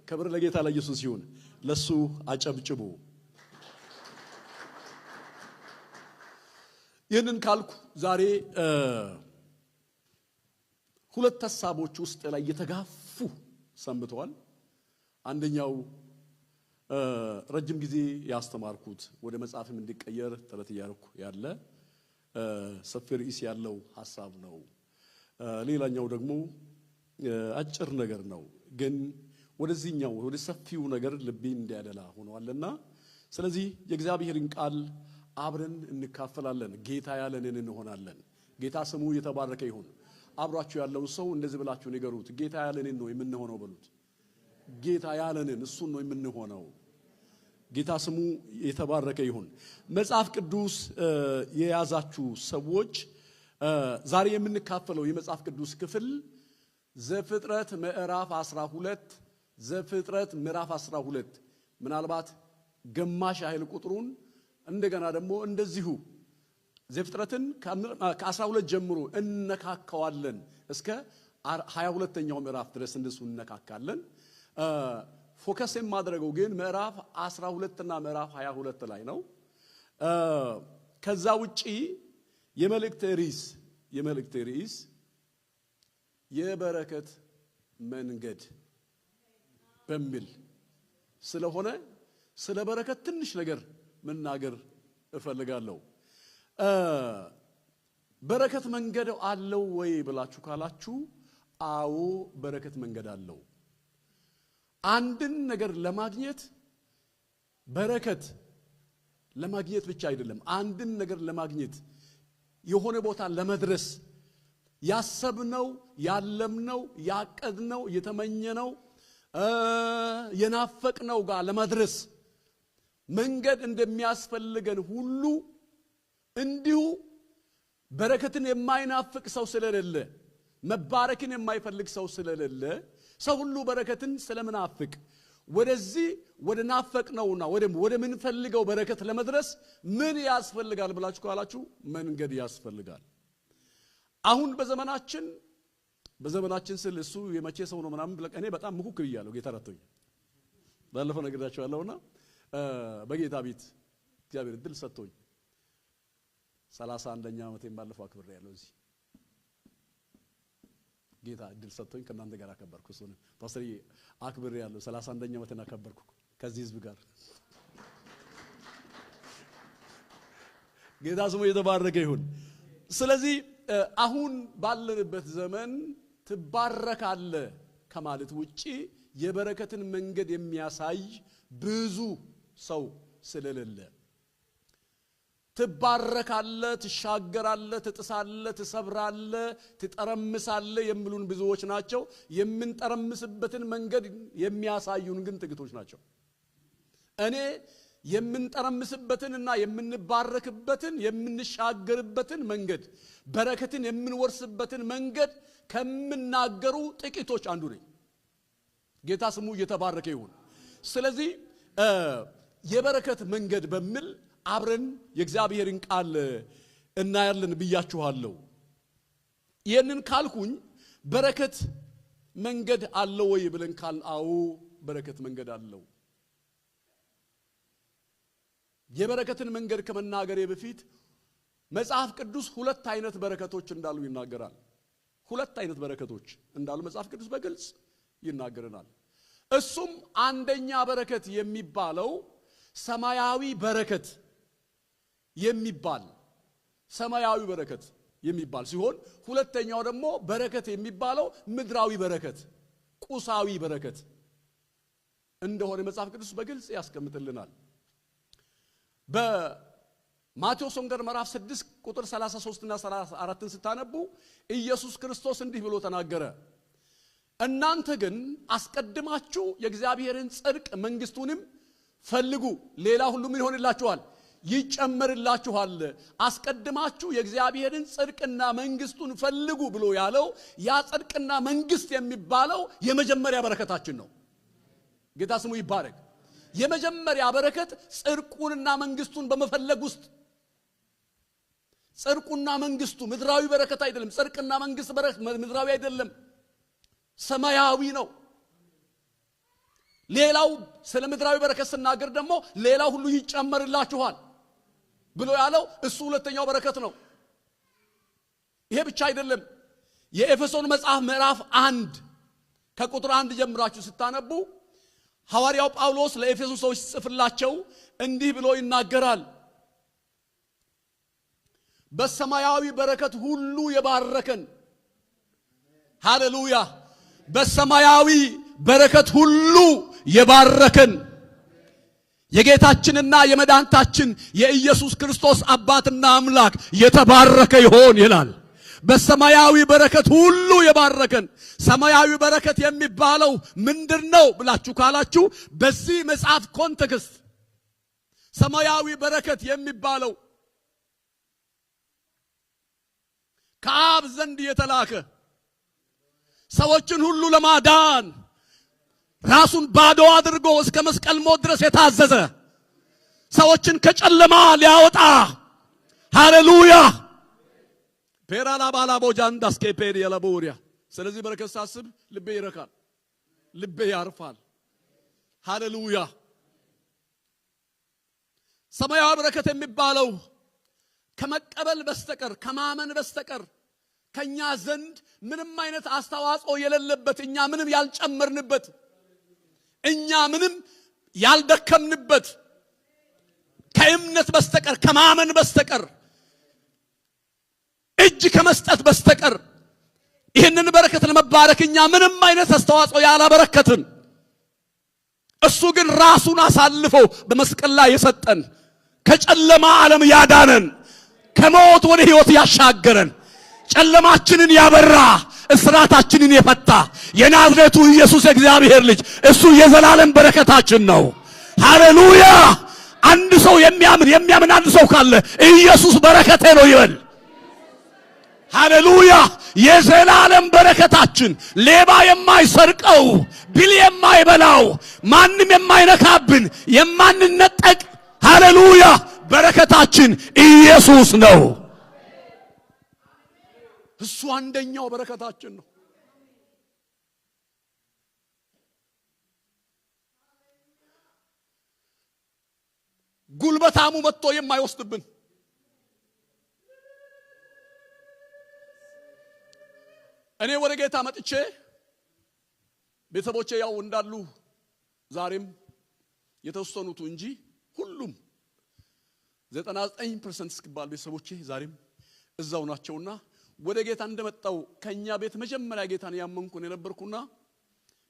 ክብር ለጌታ ለኢየሱስ ይሁን። ለሱ አጨብጭቡ። ይህንን ካልኩ ዛሬ ሁለት ሐሳቦች ውስጥ ላይ የተጋፉ ሰንብተዋል። አንደኛው ረጅም ጊዜ ያስተማርኩት ወደ መጽሐፍም እንዲቀየር ጥረት ያደረኩ ያለ ሰፊ ርዕስ ያለው ሐሳብ ነው። ሌላኛው ደግሞ አጭር ነገር ነው፣ ግን ወደዚህኛው ወደ ሰፊው ነገር ልቤ እንዲያደላ ሆኗልና ስለዚህ የእግዚአብሔርን ቃል አብረን እንካፈላለን። ጌታ ያለንን እንሆናለን። ጌታ ስሙ የተባረከ ይሁን። አብራችሁ ያለው ሰው እንደዚህ ብላችሁ ንገሩት፣ ጌታ ያለንን ነው የምንሆነው በሉት። ጌታ ያለንን እሱን ነው የምንሆነው። ጌታ ስሙ የተባረከ ይሁን። መጽሐፍ ቅዱስ የያዛችሁ ሰዎች ዛሬ የምንካፈለው የመጽሐፍ ቅዱስ ክፍል ዘፍጥረት ምዕራፍ 12 ዘፍጥረት ምዕራፍ 12 ምናልባት ግማሽ ያህል ቁጥሩን እንደገና ደግሞ እንደዚሁ ዘፍጥረትን ከ12 ጀምሮ እንነካካዋለን እስከ 22ኛው ምዕራፍ ድረስ እንደሱ እንነካካለን። ፎከስ የማድረገው ግን ምዕራፍ 12 እና ምዕራፍ 22 ላይ ነው። ከዛ ውጪ የመልእክት ርዕስ የበረከት መንገድ በሚል ስለሆነ ስለ በረከት ትንሽ ነገር መናገር እፈልጋለሁ። በረከት መንገድ አለው ወይ ብላችሁ ካላችሁ፣ አዎ በረከት መንገድ አለው። አንድን ነገር ለማግኘት በረከት ለማግኘት ብቻ አይደለም፣ አንድን ነገር ለማግኘት የሆነ ቦታ ለመድረስ ያሰብነው ያለምነው ያቀድነው የተመኘነው የናፈቅነው ጋር ለመድረስ መንገድ እንደሚያስፈልገን ሁሉ እንዲሁ በረከትን የማይናፍቅ ሰው ስለሌለ፣ መባረክን የማይፈልግ ሰው ስለሌለ ሰው ሁሉ በረከትን ስለምናፍቅ ወደዚህ ወደ ናፈቅነውና ወደ ምንፈልገው በረከት ለመድረስ ምን ያስፈልጋል ብላችሁ ካላችሁ፣ መንገድ ያስፈልጋል። አሁን በዘመናችን ስል እሱ የመቼ ሰው ነው ምናምን ብለህ እኔ በጣም ምኩክ ብያለሁ። ጌታ ረቶኝ ባለፈው ነግራችኋለሁና በጌታ ቤት እግዚአብሔር እድል ሰጥቶኝ 31ኛ ዓመቴን ባለፈው አክብሬያለሁ። እዚህ ጌታ እድል ሰጥቶኝ ከእናንተ ጋር አከበርኩ። እሱን ፓስተር አክብሬያለሁ። 31ኛ ዓመቴን አከበርኩ ከዚህ ህዝብ ጋር። ጌታ ስሙ የተባረከ ይሁን። ስለዚህ አሁን ባለንበት ዘመን ትባረካለ ከማለት ውጪ የበረከትን መንገድ የሚያሳይ ብዙ ሰው ስለሌለ፣ ትባረካለ፣ ትሻገራለ፣ ትጥሳለ፣ ትሰብራለ፣ ትጠረምሳለ የሚሉን ብዙዎች ናቸው። የምንጠረምስበትን መንገድ የሚያሳዩን ግን ጥቂቶች ናቸው። እኔ የምንጠረምስበትንና የምንባረክበትን የምንሻገርበትን መንገድ በረከትን የምንወርስበትን መንገድ ከምናገሩ ጥቂቶች አንዱ ነኝ። ጌታ ስሙ እየተባረከ ይሁን። ስለዚህ የበረከት መንገድ በሚል አብረን የእግዚአብሔርን ቃል እናያለን ብያችኋለሁ። ይህንን ካልኩኝ በረከት መንገድ አለው ወይ ብለን ካል፣ አዎ በረከት መንገድ አለው። የበረከትን መንገድ ከመናገሬ በፊት መጽሐፍ ቅዱስ ሁለት አይነት በረከቶች እንዳሉ ይናገራል። ሁለት አይነት በረከቶች እንዳሉ መጽሐፍ ቅዱስ በግልጽ ይናገረናል። እሱም አንደኛ በረከት የሚባለው ሰማያዊ በረከት የሚባል ሲሆን፣ ሁለተኛው ደግሞ በረከት የሚባለው ምድራዊ በረከት፣ ቁሳዊ በረከት እንደሆነ መጽሐፍ ቅዱስ በግልጽ ያስቀምጥልናል። በማቴዎስ ወንጌል ምዕራፍ 6 ቁጥር 33 እና 34 ስታነቡ ኢየሱስ ክርስቶስ እንዲህ ብሎ ተናገረ። እናንተ ግን አስቀድማችሁ የእግዚአብሔርን ጽድቅ መንግስቱንም ፈልጉ፣ ሌላ ሁሉ ምን ይሆንላችኋል? ይጨመርላችኋል። አስቀድማችሁ የእግዚአብሔርን ጽድቅና መንግስቱን ፈልጉ ብሎ ያለው ያ ጽድቅና መንግስት የሚባለው የመጀመሪያ በረከታችን ነው። ጌታ ስሙ ይባረክ። የመጀመሪያ በረከት ጽድቁንና መንግስቱን በመፈለግ ውስጥ ጽድቁና መንግስቱ ምድራዊ በረከት አይደለም። ጽድቅና መንግስት በረከት ምድራዊ አይደለም፣ ሰማያዊ ነው። ሌላው ስለ ምድራዊ በረከት ስናገር ደግሞ ሌላው ሁሉ ይጨመርላችኋል ብሎ ያለው እሱ ሁለተኛው በረከት ነው። ይሄ ብቻ አይደለም። የኤፌሶን መጽሐፍ ምዕራፍ 1 ከቁጥር 1 ጀምራችሁ ስታነቡ ሐዋርያው ጳውሎስ ለኤፌሶን ሰዎች ጽፍላቸው እንዲህ ብሎ ይናገራል። በሰማያዊ በረከት ሁሉ የባረከን፣ ሃሌሉያ፣ በሰማያዊ በረከት ሁሉ የባረከን የጌታችንና የመድኃኒታችን የኢየሱስ ክርስቶስ አባትና አምላክ የተባረከ ይሆን ይላል። በሰማያዊ በረከት ሁሉ የባረከን። ሰማያዊ በረከት የሚባለው ምንድነው ብላችሁ ካላችሁ በዚህ መጽሐፍ ኮንቴክስት ሰማያዊ በረከት የሚባለው ከአብ ዘንድ የተላከ ሰዎችን ሁሉ ለማዳን ራሱን ባዶ አድርጎ እስከ መስቀል ሞት ድረስ የታዘዘ ሰዎችን ከጨለማ ሊያወጣ ሃሌሉያ ፔራላ ባላ ቦጃንዳ ስኬፔድ የለቦሪያ። ስለዚህ በረከት ሳስብ ልቤ ይረካል፣ ልቤ ያርፋል። ሃሌሉያ። ሰማያዊ በረከት የሚባለው ከመቀበል በስተቀር ከማመን በስተቀር ከኛ ዘንድ ምንም አይነት አስተዋጽኦ የሌለበት፣ እኛ ምንም ያልጨመርንበት፣ እኛ ምንም ያልደከምንበት፣ ከእምነት በስተቀር ከማመን በስተቀር እጅ ከመስጠት በስተቀር ይህንን በረከት ለመባረክ እኛ ምንም አይነት አስተዋጽኦ ያላበረከትን፣ እሱ ግን ራሱን አሳልፎ በመስቀል ላይ የሰጠን፣ ከጨለማ ዓለም ያዳነን፣ ከሞት ወደ ሕይወት ያሻገረን፣ ጨለማችንን ያበራ፣ እስራታችንን የፈታ የናዝሬቱ ኢየሱስ የእግዚአብሔር ልጅ እሱ የዘላለም በረከታችን ነው። ሃሌሉያ። አንድ ሰው የሚያምን አንድ ሰው ካለ ኢየሱስ በረከቴ ነው ይበል። ሃሌሉያ። የዘላለም በረከታችን ሌባ የማይሰርቀው፣ ብል የማይበላው፣ ማንም የማይነካብን፣ የማንነጠቅ ሃሌሉያ በረከታችን ኢየሱስ ነው። እሱ አንደኛው በረከታችን ነው። ጉልበታሙ መጥቶ የማይወስድብን፣ እኔ ወደ ጌታ መጥቼ ቤተሰቦቼ ያው እንዳሉ ዛሬም የተወሰኑት እንጂ ሁሉም 99% እስኪባል ቤተሰቦቼ ዛሬም እዛው ናቸውና ወደ ጌታ እንደመጣው ከኛ ቤት መጀመሪያ ጌታን ያመንኩን የነበርኩና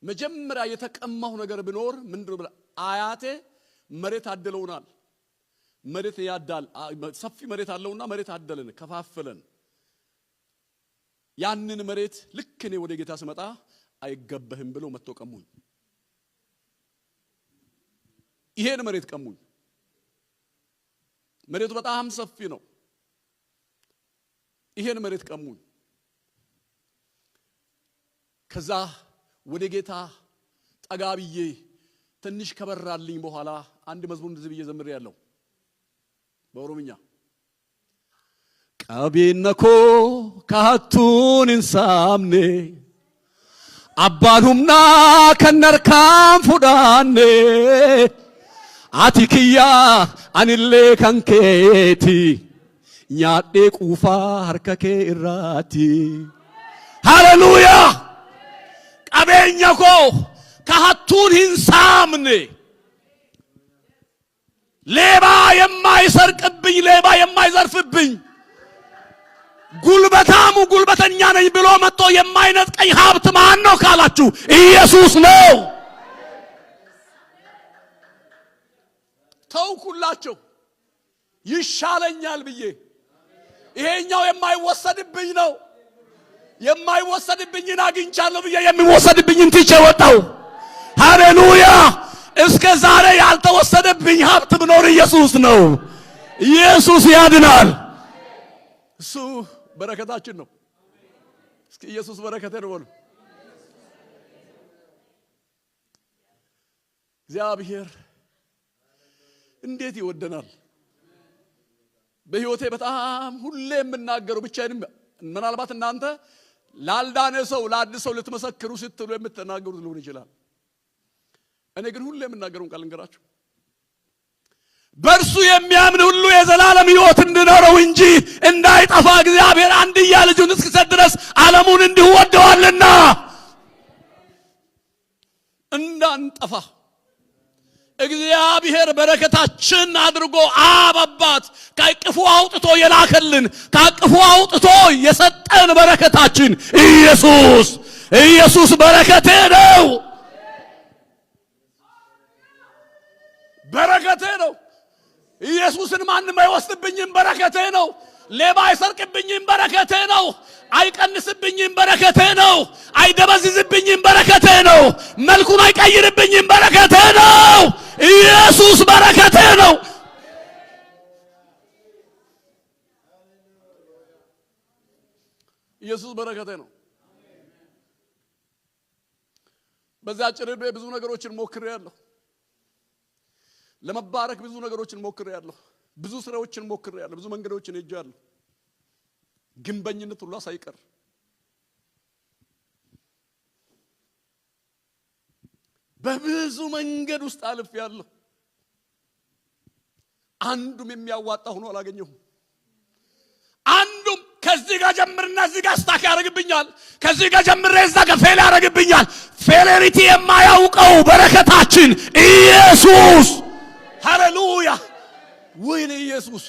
መጀመሪያ የተቀማው ነገር ቢኖር ምንድነው ብለ አያቴ መሬት አደለውናል። መሬት ያዳል፣ ሰፊ መሬት አለውና መሬት አደለን፣ ከፋፈለን። ያንን መሬት ልክ እኔ ወደ ጌታ ስመጣ አይገበህም ብለው መጥቶ ቀሙኝ። ይሄን መሬት ቀሙኝ። መሬቱ በጣም ሰፊ ነው። ይሄን መሬት ቀሙኝ። ከዛ ወደ ጌታ ጠጋብዬ ትንሽ ከበራልኝ በኋላ አንድ መዝሙር እንደዚህ ብዬ ዘምሬያለሁ በኦሮምኛ። ቀቢነኮ ካቱን እንሳምኔ አባኑምና ከነርካም ፉዳኔ አቲክያ አንሌ ከንኬቲ ኛዴ ቁፋ ሀርከኬ እራቲ። ሃሌሉያ። ቀቤኛኮ ካቱን እንሳምኔ ሌባ የማይሰርቅብኝ፣ ሌባ የማይዘርፍብኝ፣ ጉልበታሙ ጉልበተኛ ነኝ ብሎ መጥቶ የማይነጥቀኝ ሀብት ማን ነው ካላችሁ ኢየሱስ ነው። ተውኩላቸው ይሻለኛል ብዬ። ይሄኛው የማይወሰድብኝ ነው። የማይወሰድብኝን አግኝቻለሁ ብዬ የሚወሰድብኝን ትቼ ወጣው። ሃሌሉያ። እስከ ዛሬ ያልተወሰደብኝ ሀብት ብኖር ኢየሱስ ነው። ኢየሱስ ያድናል። እሱ በረከታችን ነው። እስኪ ኢየሱስ በረከቴ ነው በሉ። እግዚአብሔር እንዴት ይወደናል! በህይወቴ በጣም ሁሌ የምናገረው ብቻዬን ምናልባት እናንተ ላልዳነ ሰው ለአዲስ ሰው ልትመሰክሩ ስትሉ የምትናገሩት ሊሆን ይችላል። እኔ ግን ሁሌ የምናገረውን ቃል እንገራችሁ። በእርሱ የሚያምን ሁሉ የዘላለም ሕይወት እንዲኖረው እንጂ እንዳይጠፋ እግዚአብሔር አንድያ ልጁን እስኪሰጥ ድረስ ዓለሙን እንዲሁ ወደዋልና። እንዳንጠፋ እግዚአብሔር በረከታችን አድርጎ አብ አባት ከአቅፉ አውጥቶ የላከልን ከአቅፉ አውጥቶ የሰጠን በረከታችን ኢየሱስ በረከቴ ነው። በረከቴ ነው። ኢየሱስን ማንም አይወስድብኝም፣ በረከቴ ነው። ሌባ አይሰርቅብኝም፣ በረከቴ ነው። አይቀንስብኝም፣ በረከቴ ነው። አይደበዝዝብኝም፣ በረከቴ ነው። መልኩን አይቀይርብኝም፣ በረከቴ ነው። ኢየሱስ በረከቴ ነው። ኢየሱስ በረከቴ ነው። በዛ አጭር ዕድሜ ብዙ ነገሮችን ሞክሬያለሁ። ለመባረክ ብዙ ነገሮችን ሞክሬያለሁ። ብዙ ስራዎችን ሞክሬያለሁ። ብዙ መንገዶችን ሄጃለሁ። ግንበኝነት ሁሉ ሳይቀር በብዙ መንገድ ውስጥ አልፌያለሁ። አንዱም የሚያዋጣ ሆኖ አላገኘሁም። አንዱም ከዚህ ጋር ጀምርና እዚህ ጋር ስታክ ያደርግብኛል፣ ከዚህ ጋር ጀምሬ እዛ ጋር ፌል ያደርግብኛል። ፌሌሪቲ የማያውቀው በረከታችን ኢየሱስ። ሃሌሉያ! ወይኔ ኢየሱስ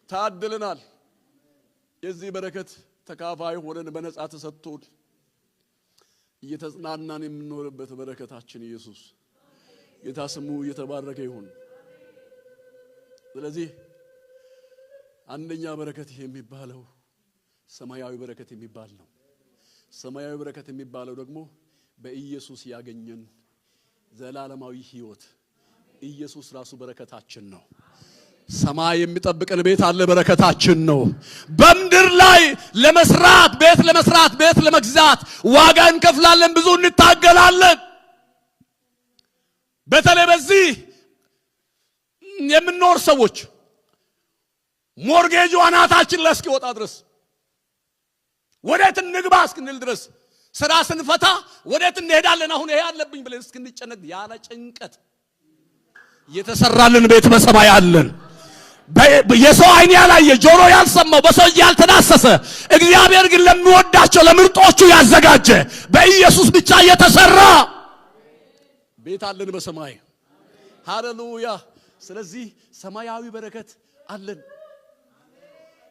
ታድለናል። የዚህ በረከት ተካፋይ ሆነን በነጻ ተሰጥቶን እየተጽናናን የምንኖርበት በረከታችን ኢየሱስ ጌታ ስሙ እየተባረከ ይሁን። ስለዚህ አንደኛ በረከት የሚባለው ሰማያዊ በረከት የሚባል ነው። ሰማያዊ በረከት የሚባለው ደግሞ በኢየሱስ ያገኘን ዘላለማዊ ሕይወት ኢየሱስ ራሱ በረከታችን ነው። ሰማይ የሚጠብቀን ቤት አለ፣ በረከታችን ነው። በምድር ላይ ለመስራት ቤት ለመግዛት ዋጋ እንከፍላለን፣ ብዙ እንታገላለን። በተለይ በዚህ የምንኖር ሰዎች ሞርጌጁ አናታችን ላይ እስኪወጣ ድረስ ወዴት እንግባ እስክንል ድረስ ስራ ስንፈታ ወዴት እንሄዳለን አሁን ይሄ አለብኝ ብለን እስክንጨነቅ ያለ ጭንቀት የተሰራልን ቤት በሰማይ አለን። የሰው አይን ያላየ ጆሮ ያልሰማው በሰው ያልተዳሰሰ እግዚአብሔር ግን ለሚወዳቸው ለምርጦቹ ያዘጋጀ በኢየሱስ ብቻ የተሰራ ቤት አለን በሰማይ። ሃሌሉያ! ስለዚህ ሰማያዊ በረከት አለን።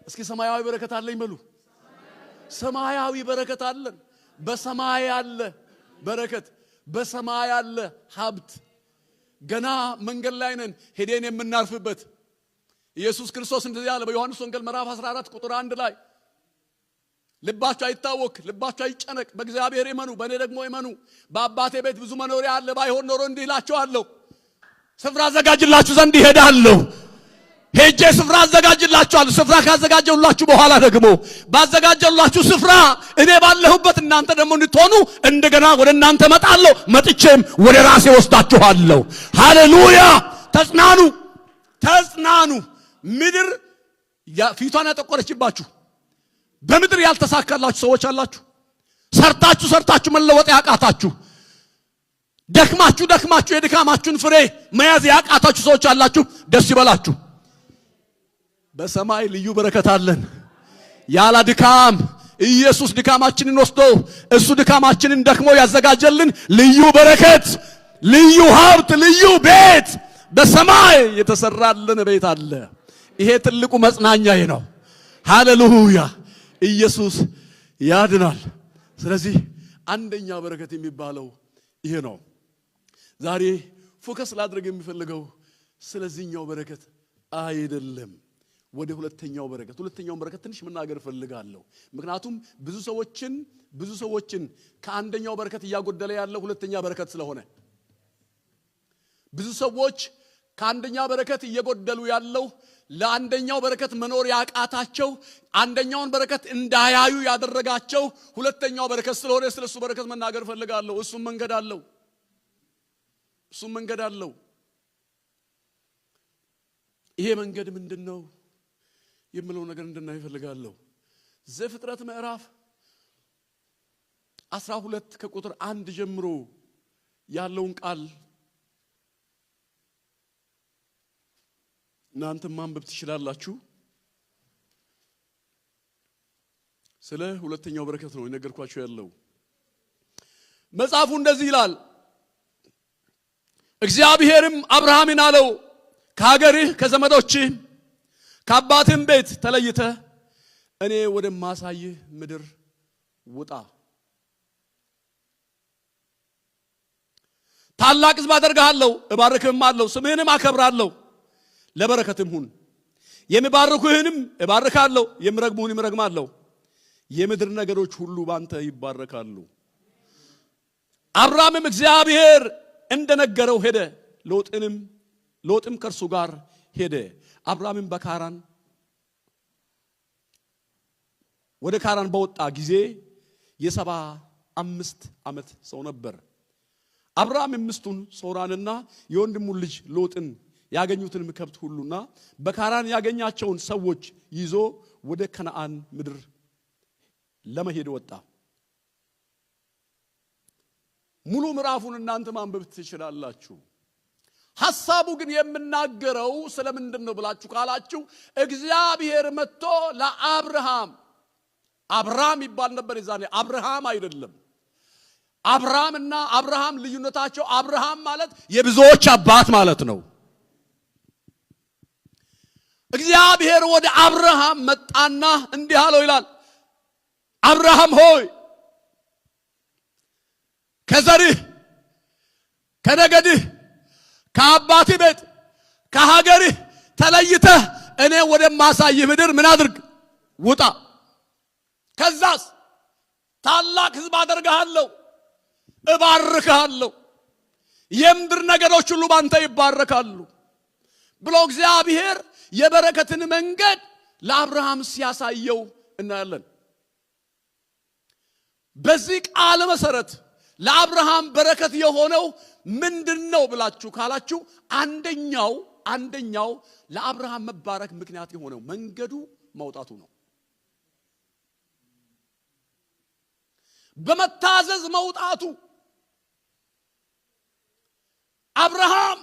እስኪ ሰማያዊ በረከት አለኝ በሉ። ሰማያዊ በረከት አለን። በሰማይ ያለ በረከት፣ በሰማይ ያለ ሀብት ገና መንገድ ላይ ነን ሄደን የምናርፍበት። ኢየሱስ ክርስቶስ እንደዚህ ያለ በዮሐንስ ወንጌል ምዕራፍ 14 ቁጥር 1 ላይ ልባችሁ አይታወክ፣ ልባችሁ አይጨነቅ፣ በእግዚአብሔር እመኑ፣ በእኔ ደግሞ እመኑ። በአባቴ ቤት ብዙ መኖሪያ አለ፣ ባይሆን ኖሮ እንዲህ እላችኋለሁ፣ ስፍራ አዘጋጅላችሁ ዘንድ እሄዳለሁ። ሄጄ ስፍራ አዘጋጅላችኋለሁ። ስፍራ ካዘጋጀሁላችሁ በኋላ ደግሞ ባዘጋጀሁላችሁ ስፍራ እኔ ባለሁበት እናንተ ደግሞ እንድትሆኑ እንደገና ወደ እናንተ እመጣለሁ፣ መጥቼም ወደ ራሴ ወስዳችኋለሁ። ሃሌሉያ! ተጽናኑ። ምድር ፊቷን ያጠቆረችባችሁ፣ በምድር ያልተሳካላችሁ ሰዎች አላችሁ። ሰርታችሁ መለወጥ ያቃታችሁ፣ ደክማችሁ የድካማችሁን ፍሬ መያዝ ያቃታችሁ ሰዎች አላችሁ። ደስ ይበላችሁ። በሰማይ ልዩ በረከት አለን። ያለ ድካም ኢየሱስ ድካማችንን ወስዶ እሱ ድካማችንን ደክሞ ያዘጋጀልን ልዩ በረከት፣ ልዩ ሀብት፣ ልዩ ቤት በሰማይ የተሰራልን ቤት አለ። ይሄ ትልቁ መጽናኛዬ ነው። ሃሌሉያ! ኢየሱስ ያድናል። ስለዚህ አንደኛ በረከት የሚባለው ይሄ ነው። ዛሬ ፎከስ ላድርግ የሚፈልገው ስለዚህኛው በረከት አይደለም፣ ወደ ሁለተኛው በረከት ትንሽ መናገር ፈልጋለሁ። ምክንያቱም ብዙ ሰዎችን ከአንደኛው በረከት እያጎደለ ያለው ሁለተኛ በረከት ስለሆነ ብዙ ሰዎች ከአንደኛ በረከት እየጎደሉ ያለው ለአንደኛው በረከት መኖር ያቃታቸው አንደኛውን በረከት እንዳያዩ ያደረጋቸው ሁለተኛው በረከት ስለሆነ ስለሱ በረከት መናገር ፈልጋለሁ። እሱም መንገድ አለው። ይሄ መንገድ ምንድነው የምለው ነገር እንድናይ እፈልጋለሁ። ዘፍጥረት ምዕራፍ 12 ከቁጥር 1 ጀምሮ ያለውን ቃል እናንተ ማንበብ ትችላላችሁ። ስለ ሁለተኛው በረከት ነው የነገርኳችሁ ያለው። መጽሐፉ እንደዚህ ይላል፣ እግዚአብሔርም አብርሃምን አለው ከሀገርህ ከዘመዶችህ ከአባትህም ቤት ተለይተህ እኔ ወደማሳይህ ምድር ውጣ። ታላቅ ሕዝብ አደርግሃለሁ፣ እባርክህማለሁ፣ ስምህንም አከብራለሁ፣ ለበረከትም ሁን። የሚባርኩህንም እባርካለሁ፣ የሚረግሙህንም እረግማለሁ። የምድር ነገዶች ሁሉ ባንተ ይባረካሉ። አብርሃምም እግዚአብሔር እንደነገረው ሄደ፣ ሎጥም ከእርሱ ጋር ሄደ። አብርሃምም ወደ ካራን በወጣ ጊዜ የ75 ዓመት ሰው ነበር። አብርሃም ሚስቱን ሶራንና የወንድሙን ልጅ ሎጥን ያገኙትን ከብት ሁሉና በካራን ያገኛቸውን ሰዎች ይዞ ወደ ከነዓን ምድር ለመሄድ ወጣ። ሙሉ ምዕራፉን እናንተ ማንበብ ትችላላችሁ። ሐሳቡ ግን የምናገረው ስለምንድን ነው ብላችሁ ካላችሁ እግዚአብሔር መጥቶ አብርሃም ይባል ነበር የዛኔ፣ አብርሃም አይደለም። አብርሃምና አብርሃም ልዩነታቸው፣ አብርሃም ማለት የብዙዎች አባት ማለት ነው። እግዚአብሔር ወደ አብርሃም መጣና እንዲህ አለው ይላል፣ አብርሃም ሆይ ከዘርህ ከነገድህ ከአባትህ ቤት ከሀገርህ ተለይተህ እኔ ወደማሳይህ ምድር ምን አድርግ? ውጣ። ከዛስ ታላቅ ሕዝብ አደርግሃለሁ፣ እባርክሃለሁ፣ የምድር ነገዶች ሁሉ ባንተ ይባረካሉ ብሎ እግዚአብሔር የበረከትን መንገድ ለአብርሃም ሲያሳየው እናያለን። በዚህ ቃል መሰረት ለአብርሃም በረከት የሆነው ምንድነው ብላችሁ ካላችሁ አንደኛው ለአብርሃም መባረክ ምክንያት የሆነው መንገዱ መውጣቱ ነው። በመታዘዝ መውጣቱ። አብርሃም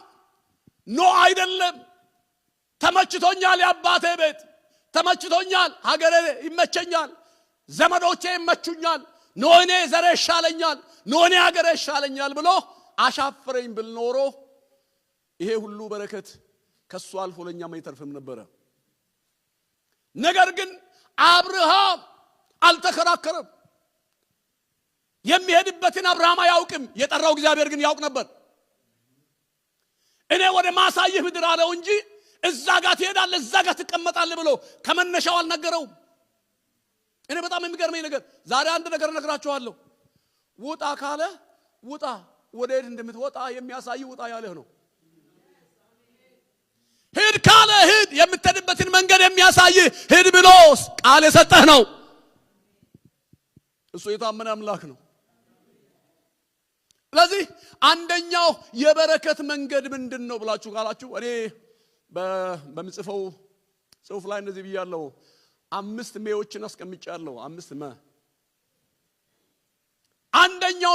ኖ አይደለም፣ ተመችቶኛል፣ የአባቴ ቤት ተመችቶኛል፣ ሀገሬ ይመቸኛል፣ ዘመዶቼ ይመቹኛል፣ ኖ እኔ ዘሬ ይሻለኛል፣ ኖ እኔ ሀገሬ ይሻለኛል ብሎ አሻፈረኝ ብል ኖሮ ይሄ ሁሉ በረከት ከሱ አልፎ ለኛም አይተርፍም ነበረ። ነገር ግን አብርሃም አልተከራከረም። የሚሄድበትን አብርሃም አያውቅም፣ የጠራው እግዚአብሔር ግን ያውቅ ነበር። እኔ ወደ ማሳይህ ምድር አለው እንጂ እዛ ጋር ትሄዳለህ እዛ ጋር ትቀመጣለህ ብሎ ከመነሻው አልነገረውም። እኔ በጣም የሚገርመኝ ነገር ዛሬ አንድ ነገር እነግራችኋለሁ። ውጣ ካለ ውጣ፣ ወደ ሄድ እንደምትወጣ የሚያሳይ ውጣ ያለህ ነው። ሂድ ካለ ሂድ፣ የምትሄድበትን መንገድ የሚያሳይ ሂድ ብሎ ቃል የሰጠህ ነው። እሱ የታመነ አምላክ ነው። ስለዚህ አንደኛው የበረከት መንገድ ምንድነው ብላችሁ ካላችሁ እኔ በምጽፈው ጽሁፍ ላይ እንደዚህ ብያለሁ። 5 ሜዎችን አስቀምጫለሁ። 5 መ አንደኛው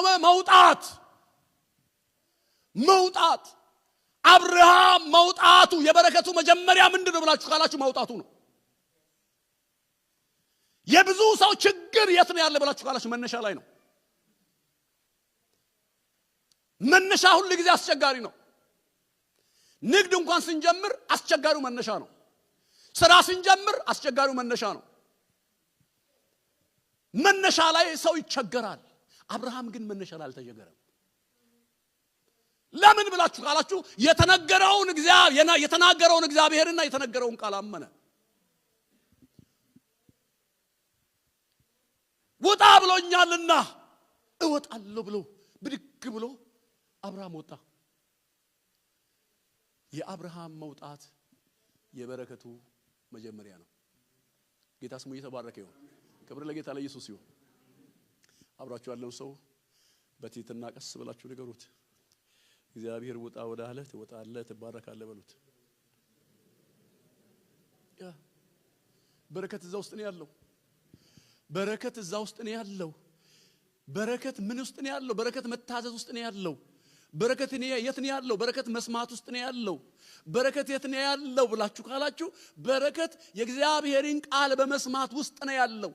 መውጣት አብርሃም መውጣቱ የበረከቱ መጀመሪያ ምንድነው ብላችሁ ካላችሁ መውጣቱ ነው። የብዙ ሰው ችግር የት ነው ያለ ብላችሁ ካላችሁ መነሻ ላይ ነው። መነሻ ሁሉ ጊዜ አስቸጋሪ ነው። ንግድ እንኳን ስንጀምር አስቸጋሪው መነሻ ነው። ስራ ስንጀምር አስቸጋሪው መነሻ ነው። መነሻ ላይ ሰው ይቸገራል። አብርሃም ግን መነሻ ላይ አልተቸገረም። ለምን ብላችሁ ካላችሁ የተናገረውን እግዚአብሔርና የተናገረውን ቃል አመነ። ውጣ ብሎኛልና እወጣለሁ ብሎ ብድግ ብሎ አብርሃም ወጣ። የአብርሃም መውጣት የበረከቱ መጀመሪያ ነው። ጌታ ስሙ እየተባረከ ይሁን። ክብር ለጌታ ለኢየሱስ ይሁን። አብራችሁ ያለው ሰው በትህትና ቀስ ብላችሁ ንገሩት። እግዚአብሔር ውጣ ወደ አለ ትወጣለህ፣ ትባረካለህ በሉት። በረከት እዛ ውስጥ ነው ያለው። በረከት እዛ ውስጥ ነው ያለው። በረከት ምን ውስጥ ነው ያለው? በረከት መታዘዝ ውስጥ ነው ያለው። በረከት የት ነው ያለው? በረከት መስማት ውስጥ ነው ያለው። በረከት የት ነው ያለው ብላችሁ ካላችሁ በረከት የእግዚአብሔርን ቃል በመስማት ውስጥ ነው ያለው።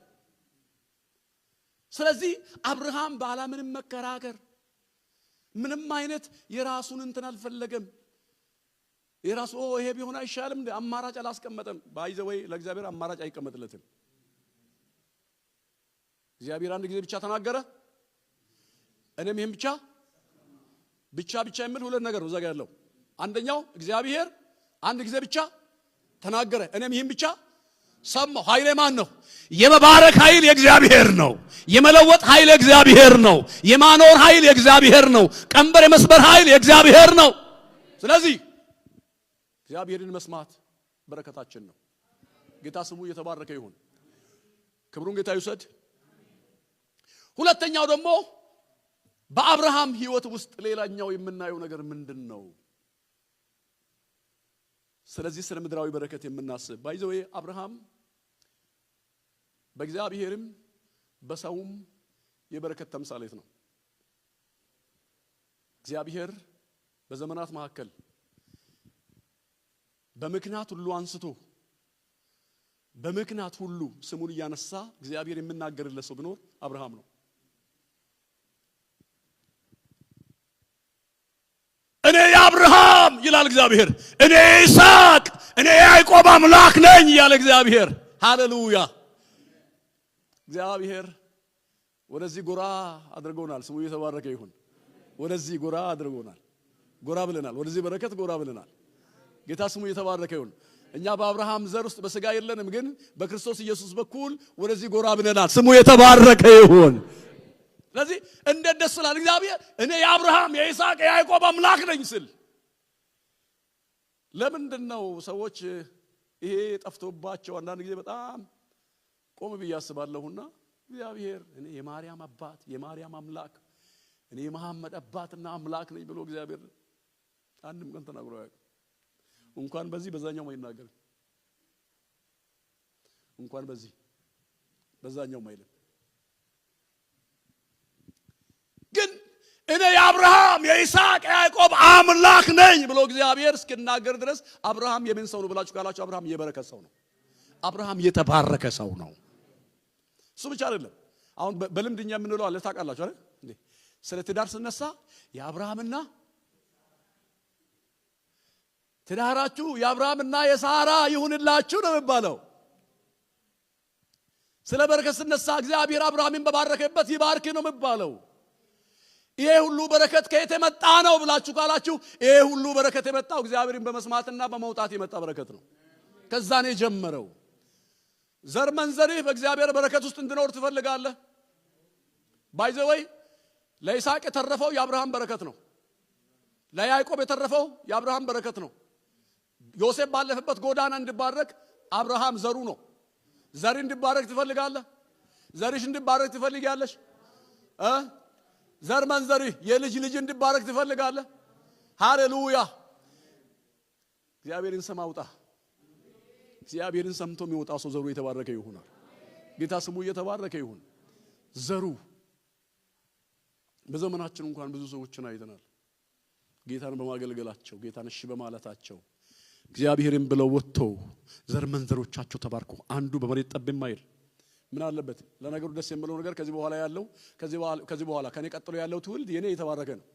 ስለዚህ አብርሃም ባላምንም መከራከር ምንም አይነት የራሱን እንትን አልፈለገም። የራሱ ይሄ ቢሆን አይሻልም እንደ አማራጭ አላስቀመጠም። ባይዘወይ ለእግዚአብሔር አማራጭ አይቀመጥለትም። እግዚአብሔር አንድ ጊዜ ብቻ ተናገረ። እኔም ይሄን ብቻ የሚል ሁለት ነገር ነው እዛ ጋር ያለው። አንደኛው እግዚአብሔር አንድ ጊዜ ብቻ ተናገረ። እኔም ይሄን ብቻ ሰማሁ። ኃይሌ ማን ነው? የመባረክ ኃይል የእግዚአብሔር ነው። የመለወጥ ኃይል የእግዚአብሔር ነው። የማኖር ኃይል የእግዚአብሔር ነው። ቀንበር የመስበር ኃይል የእግዚአብሔር ነው። ስለዚህ እግዚአብሔርን መስማት በረከታችን ነው። ጌታ ስሙ የተባረከ ይሁን። ክብሩን ጌታ ይውሰድ። ሁለተኛው ደግሞ በአብርሃም ሕይወት ውስጥ ሌላኛው የምናየው ነገር ምንድነው? ስለዚህ ስለ ምድራዊ በረከት የምናስብ ባይዘው አብርሃም በእግዚአብሔርም በሰውም የበረከት ተምሳሌት ነው። እግዚአብሔር በዘመናት መካከል በምክንያት ሁሉ አንስቶ በምክንያት ሁሉ ስሙን እያነሳ እግዚአብሔር የምናገርለት ሰው ቢኖር አብርሃም ነው። እኔ አብርሃም ይላል እግዚአብሔር፣ እኔ ይስሐቅ፣ እኔ ያዕቆብ አምላክ ነኝ ያለ እግዚአብሔር። ሃሌሉያ! እግዚአብሔር ወደዚህ ጎራ አድርጎናል። ስሙ የተባረከ ይሁን። ወደዚህ ጎራ አድርጎናል። ጎራ ብለናል። ወደዚህ በረከት ጎራ ብለናል። ጌታ ስሙ የተባረከ ይሁን። እኛ በአብርሃም ዘር ውስጥ በስጋ የለንም፣ ግን በክርስቶስ ኢየሱስ በኩል ወደዚህ ጎራ ብለናል። ስሙ የተባረከ ይሁን። ስለዚህ እንዴት ደስ ይላል! እግዚአብሔር እኔ የአብርሃም የይስሐቅ የያዕቆብ አምላክ ነኝ ስል ለምንድነው ሰዎች ይሄ ጠፍቶባቸው አንዳንድ ጊዜ በጣም ቆም ብዬ አስባለሁና እግዚአብሔር እኔ የማርያም አባት የማርያም አምላክ እኔ የመሐመድ አባትና አምላክ ነኝ ብሎ እግዚአብሔር አንድም ቀን ተናግሮ አያውቅም። እንኳን በዚህ በዛኛው ማይናገር እንኳን በዚህ በዛኛው ማይልም። ግን እኔ የአብርሃም የይስሐቅ የያዕቆብ አምላክ ነኝ ብሎ እግዚአብሔር እስኪናገር ድረስ አብርሃም የምን ሰው ነው ብላችሁ ካላችሁ አብርሃም የበረከት ሰው ነው። አብርሃም የተባረከ ሰው ነው። እሱ ብቻ አይደለም። አሁን በልምድኛ የምንለው አለ ታውቃላችሁ አይደል እንዴ? ስለ ትዳር ስነሳ የአብርሃምና ትዳራችሁ የአብርሃምና የሳራ ይሁንላችሁ ነው የሚባለው። ስለ በረከት ስነሳ እግዚአብሔር አብርሃምን በባረከበት ይባርክ ነው የሚባለው። ይሄ ሁሉ በረከት ከየት የመጣ ነው ብላችሁ ካላችሁ ይሄ ሁሉ በረከት የመጣው እግዚአብሔርን በመስማትና በመውጣት የመጣ በረከት ነው። ከዛ ነው የጀመረው። ዘር መንዘርህ በእግዚአብሔር በረከት ውስጥ እንድኖር ትፈልጋለህ? ባይዘወይ ለይስሐቅ የተረፈው የአብርሃም በረከት ነው። ለያዕቆብ የተረፈው የአብርሃም በረከት ነው። ዮሴፍ ባለፈበት ጎዳና እንዲባረክ አብርሃም ዘሩ ነው። ዘር እንዲባረክ ትፈልጋለህ? ዘርሽ እንዲባረክ ትፈልጊያለሽ? ዘር መንዘርህ የልጅ ልጅ እንዲባረክ ትፈልጋለህ? ሃሌሉያ! እግዚአብሔርን ስም አውጣ። እግዚአብሔርን ሰምቶ የሚወጣ ሰው ዘሩ የተባረከ ይሆናል። ጌታ ስሙ የተባረከ ይሁን። ዘሩ በዘመናችን እንኳን ብዙ ሰዎችን አይተናል። ጌታን በማገልገላቸው ጌታን እሺ በማለታቸው እግዚአብሔርን ብለው ወጥተው ዘር መንዘሮቻቸው ተባርኮ አንዱ በመሬት ጠብ የማይል ምን አለበት? ለነገሩ ደስ የሚለው ነገር ከዚህ በኋላ ከኔ ቀጥሎ ያለው ትውልድ የኔ የተባረከ ነው።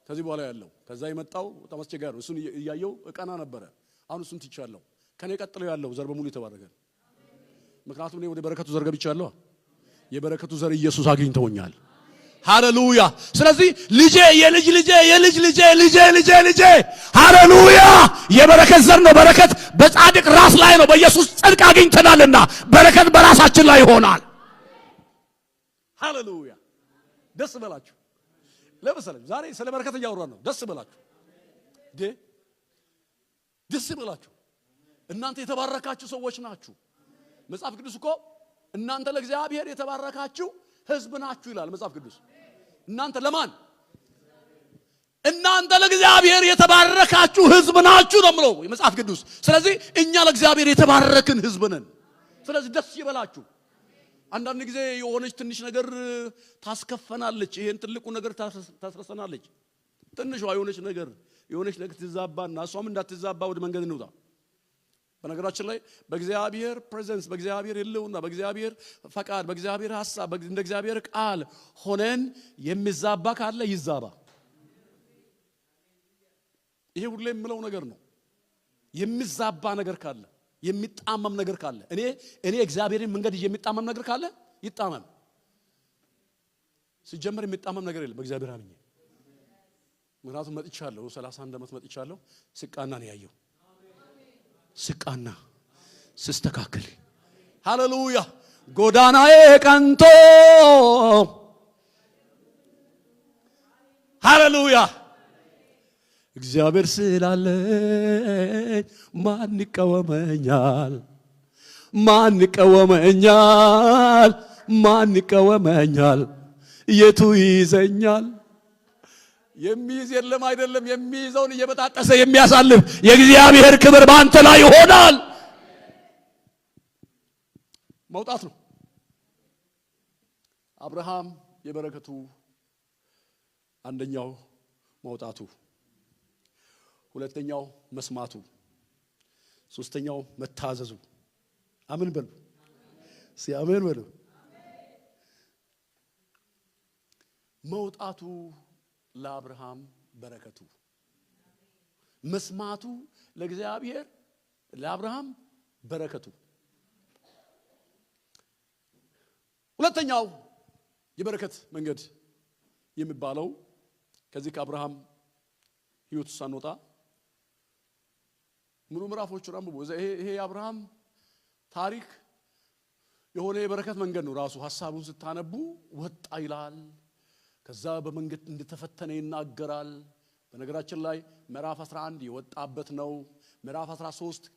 ከዚህ በኋላ ያለው ከዛ የመጣው በጣም አስቸጋሪ ነው። እሱን እያየው እቀና ነበረ። አሁን እሱን ትቻለሁ። ከኔ ቀጥሎ ያለው ዘር በሙሉ የተባረከ ነው። ምክንያቱም እኔ ወደ በረከቱ ዘር ገብቻለሁ። የበረከቱ ዘር ኢየሱስ አግኝቶኛል። ሃሌሉያ! ስለዚህ ልጄ የልጅ ልጄ የልጅ ልጄ ልጄ ልጄ ልጄ ሃሌሉያ! የበረከት ዘር ነው። በረከት በጻድቅ ራስ ላይ ነው። በኢየሱስ ጽድቅ አግኝተናልና በረከት በራሳችን ላይ ይሆናል። ሃሌሉያ! ደስ በላችሁ። ለምሳሌ ዛሬ ስለ በረከት እያወራን ነው። ደስ በላችሁ። ደስ በላችሁ። እናንተ የተባረካችሁ ሰዎች ናችሁ። መጽሐፍ ቅዱስ እኮ እናንተ ለእግዚአብሔር የተባረካችሁ ሕዝብ ናችሁ ይላል መጽሐፍ ቅዱስ። እናንተ ለማን? እናንተ ለእግዚአብሔር የተባረካችሁ ሕዝብ ናችሁ ነው የሚለው የመጽሐፍ ቅዱስ። ስለዚህ እኛ ለእግዚአብሔር የተባረክን ሕዝብ ነን። ስለዚህ ደስ ይበላችሁ። አንዳንድ ጊዜ የሆነች ትንሽ ነገር ታስከፈናለች፣ ይሄን ትልቁ ነገር ታስረሰናለች። ትንሿ የሆነች ነገር ትዛባና እሷም እንዳትዛባ ወደ መንገድ እንውጣ። በነገራችን ላይ በእግዚአብሔር ፕሬዘንስ፣ በእግዚአብሔር ህልውና፣ በእግዚአብሔር ፈቃድ፣ በእግዚአብሔር ሐሳብ፣ እንደ እግዚአብሔር ቃል ሆነን የሚዛባ ካለ ይዛባ። ይሄ ሁሌ የምለው ነገር ነው። የሚዛባ ነገር ካለ፣ የሚጣመም ነገር ካለ፣ እኔ እግዚአብሔርን መንገድ የሚጣመም ነገር ካለ ይጣመም። ሲጀመር የሚጣመም ነገር የለም በእግዚአብሔር አምኜ። ምክንያቱም መጥቻለሁ፣ 31 ዓመት መጥቻለሁ። ስቃና ነው ያየው። ስቃና ስስተካከል ሃሌሉያ ጎዳናዬ ቀንቶ ሃሌሉያ እግዚአብሔር ስላለኝ ማን ይቃወመኛል? ማን ይቃወመኛል? ማን ይቃወመኛል? የቱ ይዘኛል? የሚይዝ የለም አይደለም። የሚይዘውን እየበጣጠሰ የሚያሳልፍ የእግዚአብሔር ክብር በአንተ ላይ ይሆናል። መውጣት ነው። አብርሃም የበረከቱ አንደኛው መውጣቱ፣ ሁለተኛው መስማቱ፣ ሶስተኛው መታዘዙ። አሜን በሉ። ሲአሜን በሉ። መውጣቱ ለአብርሃም በረከቱ፣ መስማቱ ለእግዚአብሔር ለአብርሃም በረከቱ። ሁለተኛው የበረከት መንገድ የሚባለው ከዚህ ከአብርሃም ሕይወት ሳንወጣ ሙሉ ምዕራፎቹን አንብቡ። ይሄ የአብርሃም ታሪክ የሆነ የበረከት መንገድ ነው። ራሱ ሐሳቡን ስታነቡ ወጣ ይላል። ከዛ በመንገድ እንደተፈተነ ይናገራል። በነገራችን ላይ ምዕራፍ 11 የወጣበት ነው። ምዕራፍ 13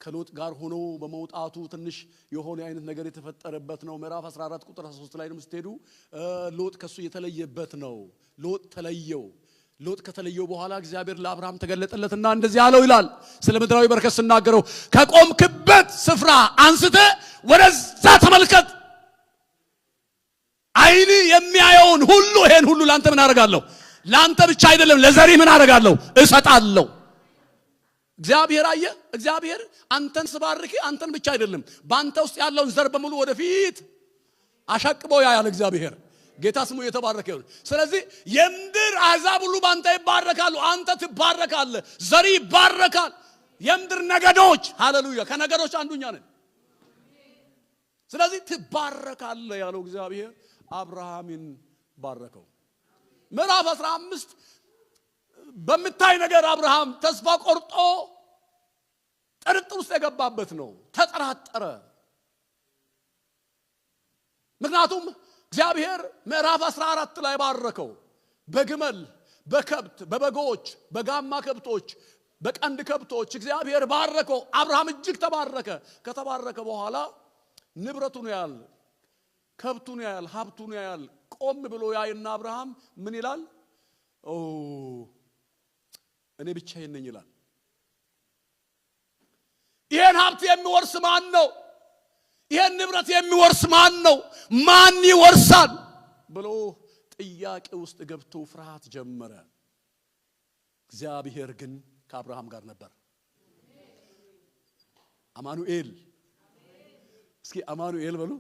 ከሎጥ ጋር ሆኖ በመውጣቱ ትንሽ የሆነ አይነት ነገር የተፈጠረበት ነው። ምዕራፍ 14 ቁጥር 13 ላይ ስትሄዱ ሎጥ ከሱ የተለየበት ነው። ሎጥ ተለየው። ሎጥ ከተለየው በኋላ እግዚአብሔር ለአብርሃም ተገለጠለትና እንደዚህ አለው ይላል። ስለ ምድራዊ በረከት ስናገረው ከቆምክበት ስፍራ አንስተ ወደዛ ተመልከት። አይን የሚያየውን ሁሉ ይሄን ሁሉ ላንተ ምን አደርጋለሁ? ላንተ ብቻ አይደለም ለዘሪ ምን አደርጋለሁ? እሰጣለሁ። እግዚአብሔር አየ። እግዚአብሔር አንተን ስባርክ አንተን ብቻ አይደለም ባንተ ውስጥ ያለውን ዘር በሙሉ ወደፊት አሻቅቦ ያያል እግዚአብሔር። ጌታ ስሙ የተባረከ ይሁን። ስለዚህ የምድር አሕዛብ ሁሉ ባንተ ይባረካሉ፣ አንተ ትባረካለህ፣ ዘሪ ይባረካል። የምድር ነገዶች ሃሌሉያ ከነገዶች አንዱኛ ነን። ስለዚህ ትባረካለህ ያለው እግዚአብሔር አብርሃምን ባረከው። ምዕራፍ 15 በምታይ ነገር አብርሃም ተስፋ ቆርጦ ጥርጥር ውስጥ የገባበት ነው። ተጠራጠረ። ምክንያቱም እግዚአብሔር ምዕራፍ 14 ላይ ባረከው። በግመል፣ በከብት፣ በበጎች፣ በጋማ ከብቶች፣ በቀንድ ከብቶች እግዚአብሔር ባረከው። አብርሃም እጅግ ተባረከ። ከተባረከ በኋላ ንብረቱን ያያል፣ ከብቱን ያያል፣ ሀብቱን ያያል። ቆም ብሎ ያይና አብርሃም ምን ይላል? እኔ ብቻዬን ነኝ ይላል። ይሄን ሀብት የሚወርስ ማን ነው? ይሄን ንብረት የሚወርስ ማን ነው? ማን ይወርሳል ብሎ ጥያቄ ውስጥ ገብቶ ፍርሃት ጀመረ። እግዚአብሔር ግን ከአብርሃም ጋር ነበር። አማኑኤል፣ እስኪ አማኑኤል በሉ።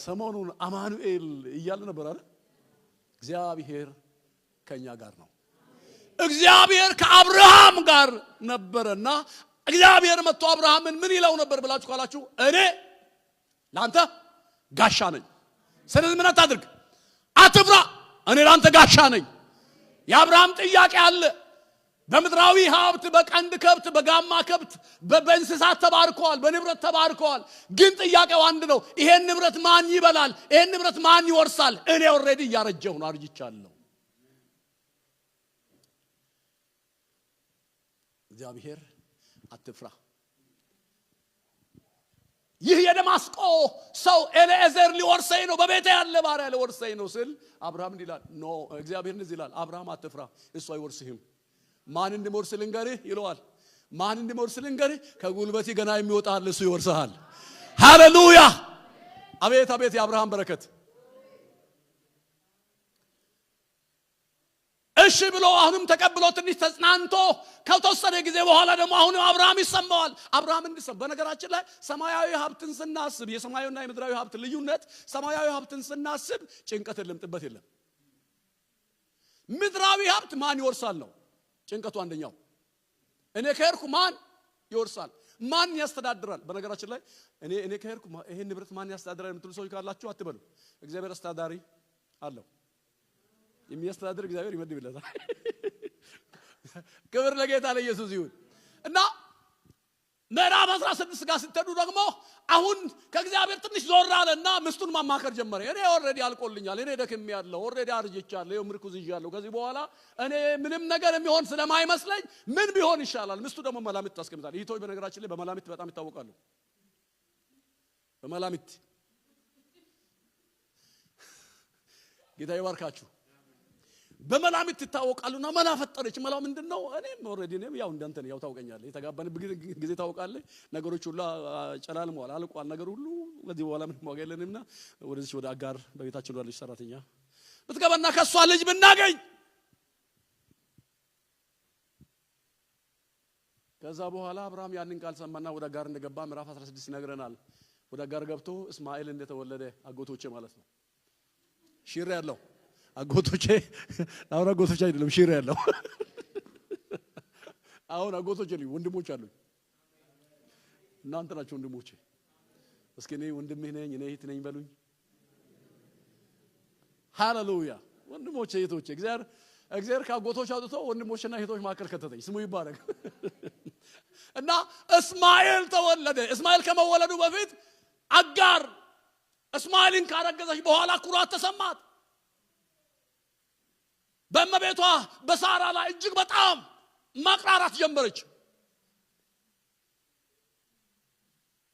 ሰሞኑን አማኑኤል እያለ ነበር አይደል? እግዚአብሔር ከኛ ጋር ነው። እግዚአብሔር ከአብርሃም ጋር ነበርና እግዚአብሔር መጥቶ አብርሃምን ምን ይለው ነበር ብላችሁ ካላችሁ እኔ ላንተ ጋሻ ነኝ። ስለዚህ ምን አታድርግ? አትፍራ፣ እኔ ላንተ ጋሻ ነኝ። የአብርሃም ጥያቄ አለ። በምድራዊ ሀብት፣ በቀንድ ከብት፣ በጋማ ከብት፣ በእንስሳት ተባርከዋል፣ በንብረት ተባርከዋል። ግን ጥያቄው አንድ ነው። ይሄን ንብረት ማን ይበላል? ይሄን ንብረት ማን ይወርሳል? እኔ ኦልሬዲ እያረጀሁ ነው፣ አርጅቻለሁ። እግዚአብሔር አትፍራ፣ ይህ የደማስቆ ሰው ኤልኤዘር ሊወርሰኝ ነው፣ በቤቴ ያለ ባሪያ ሊወርሰኝ ነው ስል አብርሃም እንዲላል ኖ እግዚአብሔር እንደዚህ ይላል፣ አብርሃም አትፍራ፣ እሱ አይወርስህም። ማን እንደሚወርስ ልንገርህ ይለዋል። ማን እንደሚወርስ ልንገርህ፣ ከጉልበቴ ገና የሚወጣል እሱ ይወርስሃል። ሃሌሉያ! አቤት አቤት የአብርሃም በረከት። እሺ ብሎ አሁንም ተቀብሎ ትንሽ ተጽናንቶ ከተወሰነ ጊዜ በኋላ ደግሞ አሁንም አብርሃም ይሰማዋል። አብርሃም እንዲሰማ በነገራችን ላይ ሰማያዊ ሀብትን ስናስብ የሰማያዊና የምድራዊ ሀብት ልዩነት፣ ሰማያዊ ሀብትን ስናስብ ጭንቀት የለም፣ ጥበት የለም። ምድራዊ ሀብት ማን ይወርሳል ነው ጭንቀቱ አንደኛው። እኔ ከሄድኩ ማን ይወርሳል፣ ማን ያስተዳድራል። በነገራችን ላይ እኔ ከሄድኩ ይሄን ንብረት ማን ያስተዳድራል የምትሉ ሰዎች ካላችሁ አትበሉ። እግዚአብሔር አስተዳዳሪ አለው። የሚያስተዳድር እግዚአብሔር ይመድብለታል። ክብር ለጌታ ለኢየሱስ ይሁን። እና ምዕራፍ 16 ጋር ስትሄዱ ደግሞ አሁን ከእግዚአብሔር ትንሽ ዞር አለና ሚስቱን ማማከር ጀመረ። እኔ ኦልሬዲ አልቆልኛል፣ እኔ ደክሜያለሁ፣ ኦልሬዲ አርጅቻለሁ፣ ይኸው ምርኩዝ ይዣለሁ። ከዚህ በኋላ እኔ ምንም ነገር የሚሆን ስለማይመስለኝ ምን ቢሆን ይሻላል? ሚስቱ ደግሞ መላምት ታስቀምጣለች። ይቶይ በነገራችን ላይ በመላምት በጣም ይታወቃሉ። በመላምት ጌታ ይባርካችሁ። በመላምት ይታወቃሉና መላ ፈጠረች። መላው ምንድነው? እኔም ኦሬዲ ነኝ፣ ያው እንዳንተ ነው፣ ያው ታውቀኛለህ። የተጋባንበት ጊዜ ታውቃለህ። ነገሮች ሁሉ ጨላልመዋል፣ አልቋል ነገር ሁሉ። ከዚህ በኋላ ምን ዋጋ የለንምና ወደዚህ ወደ አጋር በቤታችን ያለች ሰራተኛ ብትገባና ከሷ ልጅ ብናገኝ። ከዛ በኋላ አብርሃም ያንን ቃል ሰማና ወደ አጋር እንደገባ ምዕራፍ 16 ይነግረናል። ወደ አጋር ገብቶ እስማኤል እንደተወለደ አጎቶቼ ማለት ነው ሺር ያለው አጎቶቼ አሁን አጎቶቼ አይደለም ሺር ያለው አሁን አጎቶቼ ልጅ ወንድሞች አሉኝ። እናንተ ናችሁ ወንድሞቼ። እስኪ እኔ ወንድምህ ነኝ እኔ እህት ነኝ በሉኝ። ሃሌሉያ! ወንድሞቼ እህቶቼ፣ እግዚአብሔር ከአጎቶች አውጥቶ ወንድሞችና እህቶች መካከል ከተተኝ። ስሙ ይባረክ። እና እስማኤል ተወለደ። እስማኤል ከመወለዱ በፊት አጋር እስማኤልን ካረገዘች በኋላ ኩራት ተሰማት። በእመቤቷ በሳራ ላይ እጅግ በጣም ማቅራራት ጀመረች።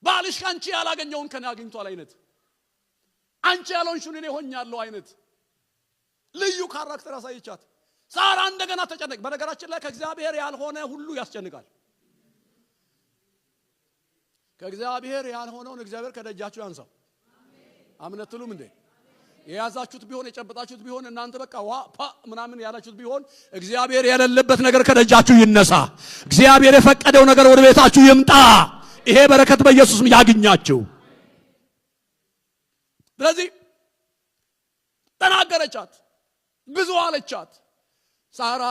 ባልሽ ካንቺ ያላገኘውን ከኔ አግኝቷል አይነት፣ አንቺ ያልሆንሽውን እኔ ሆኛለሁ አይነት ልዩ ካራክተር አሳየቻት። ሳራ እንደገና ተጨነቀ። በነገራችን ላይ ከእግዚአብሔር ያልሆነ ሁሉ ያስጨንቃል። ከእግዚአብሔር ያልሆነውን እግዚአብሔር ከደጃችሁ ያንሳው። አሜን አትሉም እንዴ? የያዛችሁት ቢሆን የጨበጣችሁት ቢሆን እናንተ በቃ ዋፓ ምናምን ያላችሁት ቢሆን እግዚአብሔር የሌለበት ነገር ከደጃችሁ ይነሳ። እግዚአብሔር የፈቀደው ነገር ወደ ቤታችሁ ይምጣ። ይሄ በረከት በኢየሱስም ያግኛችሁ። ስለዚህ ተናገረቻት፣ ብዙ አለቻት። ሳራ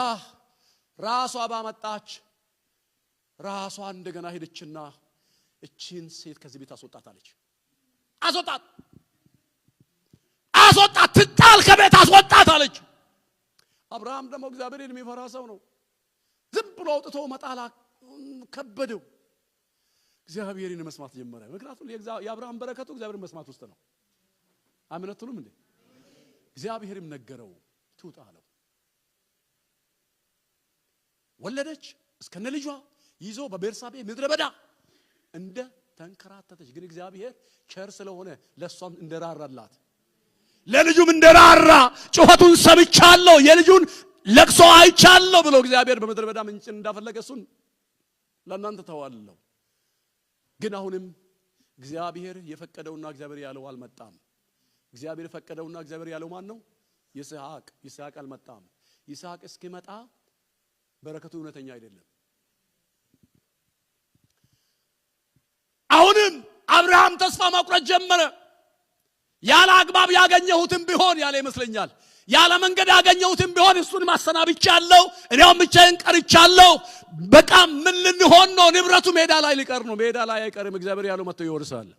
ራሷ ባመጣች ራሷ እንደገና ሄደችና እቺን ሴት ከዚህ ቤት አስወጣት አለች። አስወጣት ትጣል ከቤት አስወጣት አለች። አብርሃም ደግሞ እግዚአብሔርን የሚፈራ ሰው ነው። ዝም ብሎ አውጥቶ መጣላ ከበደው። እግዚአብሔርን መስማት ጀመረ። ምክንያቱም የአብርሃም በረከቱ እግዚአብሔርን መስማት ውስጥ ነው። አሜን አትሉም እንዴ? እግዚአብሔርም ነገረው ትውጣ አለው። ወለደች እስከነ ልጇ ይዞ በቤርሳቤ ምድረ በዳ እንደ ተንከራተተች። ግን እግዚአብሔር ቸር ስለሆነ ለሷም እንደራራላት ለልጁም እንደራራ ጩኸቱን ሰምቻለሁ፣ የልጁን ለቅሶ አይቻለሁ ብሎ እግዚአብሔር በምድረ በዳ ምንጭን እንዳፈለገ እሱን ለእናንተ ተዋለሁ። ግን አሁንም እግዚአብሔር የፈቀደውና እግዚአብሔር ያለው አልመጣም። እግዚአብሔር የፈቀደውና እግዚአብሔር ያለው ማን ነው? ይስሐቅ አልመጣም። ይስሐቅ እስኪመጣ በረከቱ እውነተኛ አይደለም። አሁንም አብርሃም ተስፋ መቁረጥ ጀመረ። ያለ አግባብ ያገኘሁትም ቢሆን ያለ ይመስለኛል፣ ያለ መንገድ ያገኘሁትም ቢሆን እሱን ማሰናብቻለሁ፣ እኔው ብቻዬን ቀርቻለሁ። በቃ ምን ልንሆን ነው? ንብረቱ ሜዳ ላይ ሊቀር ነው። ሜዳ ላይ አይቀርም። እግዚአብሔር ያለው መጥቶ ይወርሳል።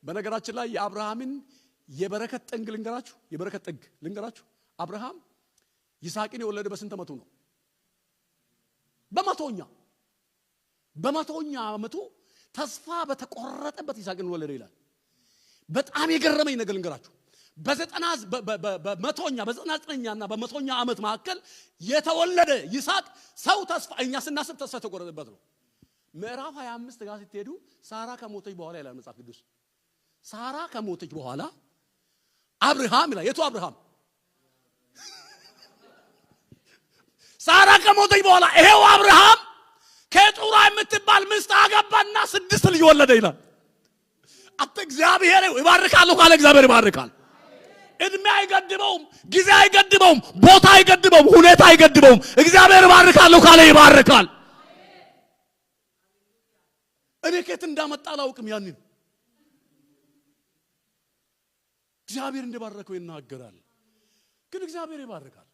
በነገራችን ላይ የአብርሃምን የበረከት ጥግ ልንገራችሁ። አብርሃም ይስሐቅን የወለደ በስንት ዓመቱ ነው? በመቶኛ ዓመቱ ተስፋ በተቆረጠበት ይስሐቅን ወለደ ይላል። በጣም የገረመኝ ነገር ልንገራችሁ። በ99ኛና በ100ኛ ዓመት መካከል የተወለደ ይስሐቅ ሰው ተስፋ እኛ ስናስብ ተስፋ የተቆረጠበት ነው። ምዕራፍ 25 ጋር ስትሄዱ ሳራ ከሞተች በኋላ ይላል መጽሐፍ ቅዱስ። ሳራ ከሞተች በኋላ አብርሃም ይላል። የቱ አብርሃም? ሳራ ከሞተች በኋላ ይሄው አብርሃም ከጡራ የምትባል ሚስት አገባና 6 ልጅ ወለደ ይላል። አተ እግዚአብሔር ይባርካል ካለ እግዚአብሔር ይባርካል። እድሜ አይገድበውም፣ ጊዜ አይገድበውም፣ ቦታ አይገድበውም፣ ሁኔታ አይገድበውም። እግዚአብሔር ይባርካል ካለ ይባርካል። እኔ ከየት እንዳመጣ አላውቅም። ያንን እግዚአብሔር እንደባረከው ይናገራል። ግን እግዚአብሔር ይባርካል።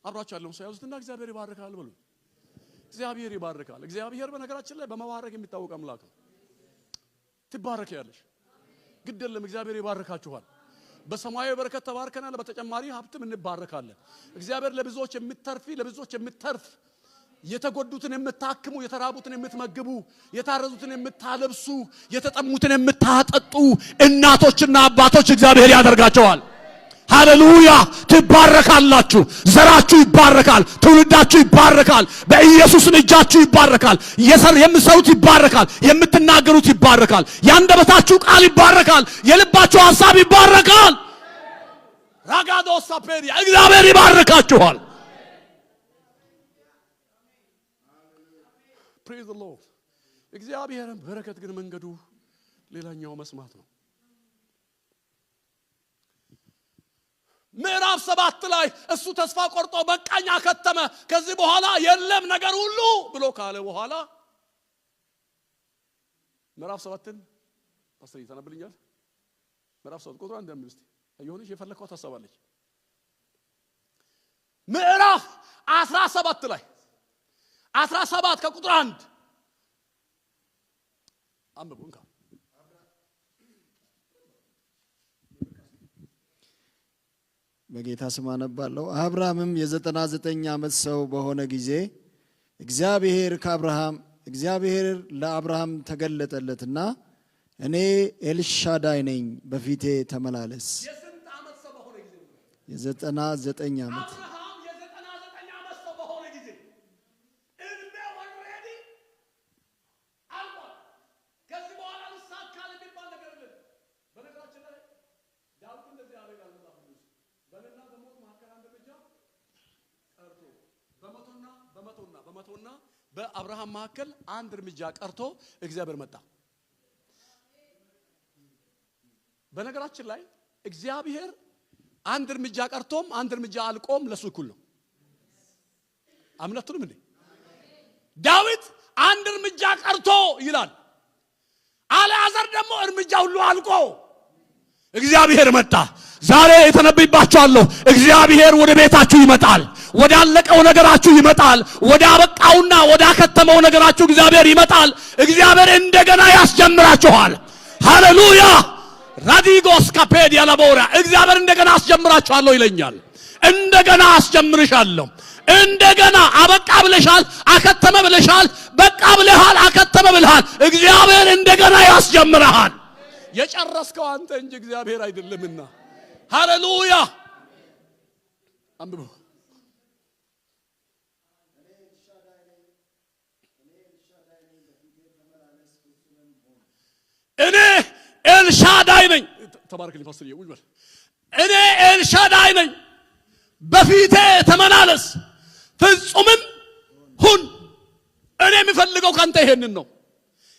አብራችሁ ያለውን ሰው ያዙትና እግዚአብሔር ይባርካል በሉ። እግዚአብሔር ይባርካል። እግዚአብሔር በነገራችን ላይ በመባረክ የሚታወቅ አምላክ ነው። ትባረኪያለሽ፣ ግድ የለም እግዚአብሔር ይባርካችኋል። በሰማያዊ በረከት ተባርከናል። በተጨማሪ ሀብትም እንባረካለን። እግዚአብሔር ለብዙዎች የምትተርፊ ለብዙዎች የምትተርፍ የተጎዱትን የምታክሙ፣ የተራቡትን የምትመግቡ፣ የታረዙትን የምታለብሱ፣ የተጠሙትን የምታጠጡ እናቶችና አባቶች እግዚአብሔር ያደርጋቸዋል። ሃሌሉያ! ትባረካላችሁ። ዘራችሁ ይባረካል። ትውልዳችሁ ይባረካል። በኢየሱስም እጃችሁ ይባረካል። የምትሰሩት ይባረካል። የምትናገሩት ይባረካል። ያንደበታችሁ ቃል ይባረካል። የልባችሁ ሐሳብ ይባረካል። ራጋዶስ ሳፔሪያ እግዚአብሔር ይባርካችኋል። ፕሬዝ ዘ ሎርድ። እግዚአብሔርን በረከት ግን መንገዱ ሌላኛው መስማት ነው። ምዕራፍ 7 ላይ እሱ ተስፋ ቆርጦ በቃኛ ከተመ፣ ከዚህ በኋላ የለም ነገር ሁሉ ብሎ ካለ በኋላ ምዕራፍ 7ን ፓስተር ይተነብልኛል። ምዕራፍ 7 ቁጥር 1 እስቲ አይሆንሽ የፈለከው ታሰባለች። ምዕራፍ 17 ላይ 17 ከቁጥር 1 አንብቡ እንካ። በጌታ ስም አነባለሁ። አብርሃምም የ99 ዓመት ሰው በሆነ ጊዜ እግዚአብሔር ለአብርሃም ተገለጠለትና እኔ ኤልሻዳይ ነኝ፣ በፊቴ ተመላለስ። የስንት ዓመት ሰው በሆነ ጊዜ? የ99 ዓመት። አብርሃም የ99 ዓመት ሰው በሆነ ጊዜ እድሜው ኦልሬዲ አልቋል። ከዚህ በኋላ ልሳካል የሚባል ነገር የለም። በነገራችን ላይ ዳዊት እንደዚህ ያደርጋል። በለና በሞት መካከል አንድ እርምጃ ቀርቶ በመቶና በአብርሃም መካከል አንድ እርምጃ ቀርቶ እግዚአብሔር መጣ። በነገራችን ላይ እግዚአብሔር አንድ እርምጃ ቀርቶም አንድ እርምጃ አልቆም ለሱ እኩል ነው። አምነቱንም እንዴ ዳዊት አንድ እርምጃ ቀርቶ ይላል። አልዓዛር ደግሞ እርምጃ ሁሉ አልቆ እግዚአብሔር መጣ። ዛሬ የተነብይባችኋለሁ። እግዚአብሔር ወደ ቤታችሁ ይመጣል። ወደ አለቀው ነገራችሁ ይመጣል። ወደ አበቃውና ወደ አከተመው ነገራችሁ እግዚአብሔር ይመጣል። እግዚአብሔር እንደገና ያስጀምራችኋል። ሃሌሉያ! ራዲጎስ ካፔድ ያላቦራ እግዚአብሔር እንደገና አስጀምራችኋለሁ ይለኛል። እንደገና አስጀምርሻለሁ። እንደገና አበቃ ብለሻል፣ አከተመ ብለሻል። በቃ ብለሃል፣ አከተመ ብለሃል። እግዚአብሔር እንደገና ያስጀምርሃል። የጨረስከው አንተ እንጂ እግዚአብሔር አይደለምና። ሃሌሉያ! አንብቡ። እኔ ኤልሻዳይ ነኝ። ተባረክልኝ ፓስተር ይውል። እኔ ኤልሻዳይ ነኝ፣ በፊቴ ተመላለስ፣ ፍጹምም ሁን። እኔ የሚፈልገው ካንተ ይሄንን ነው።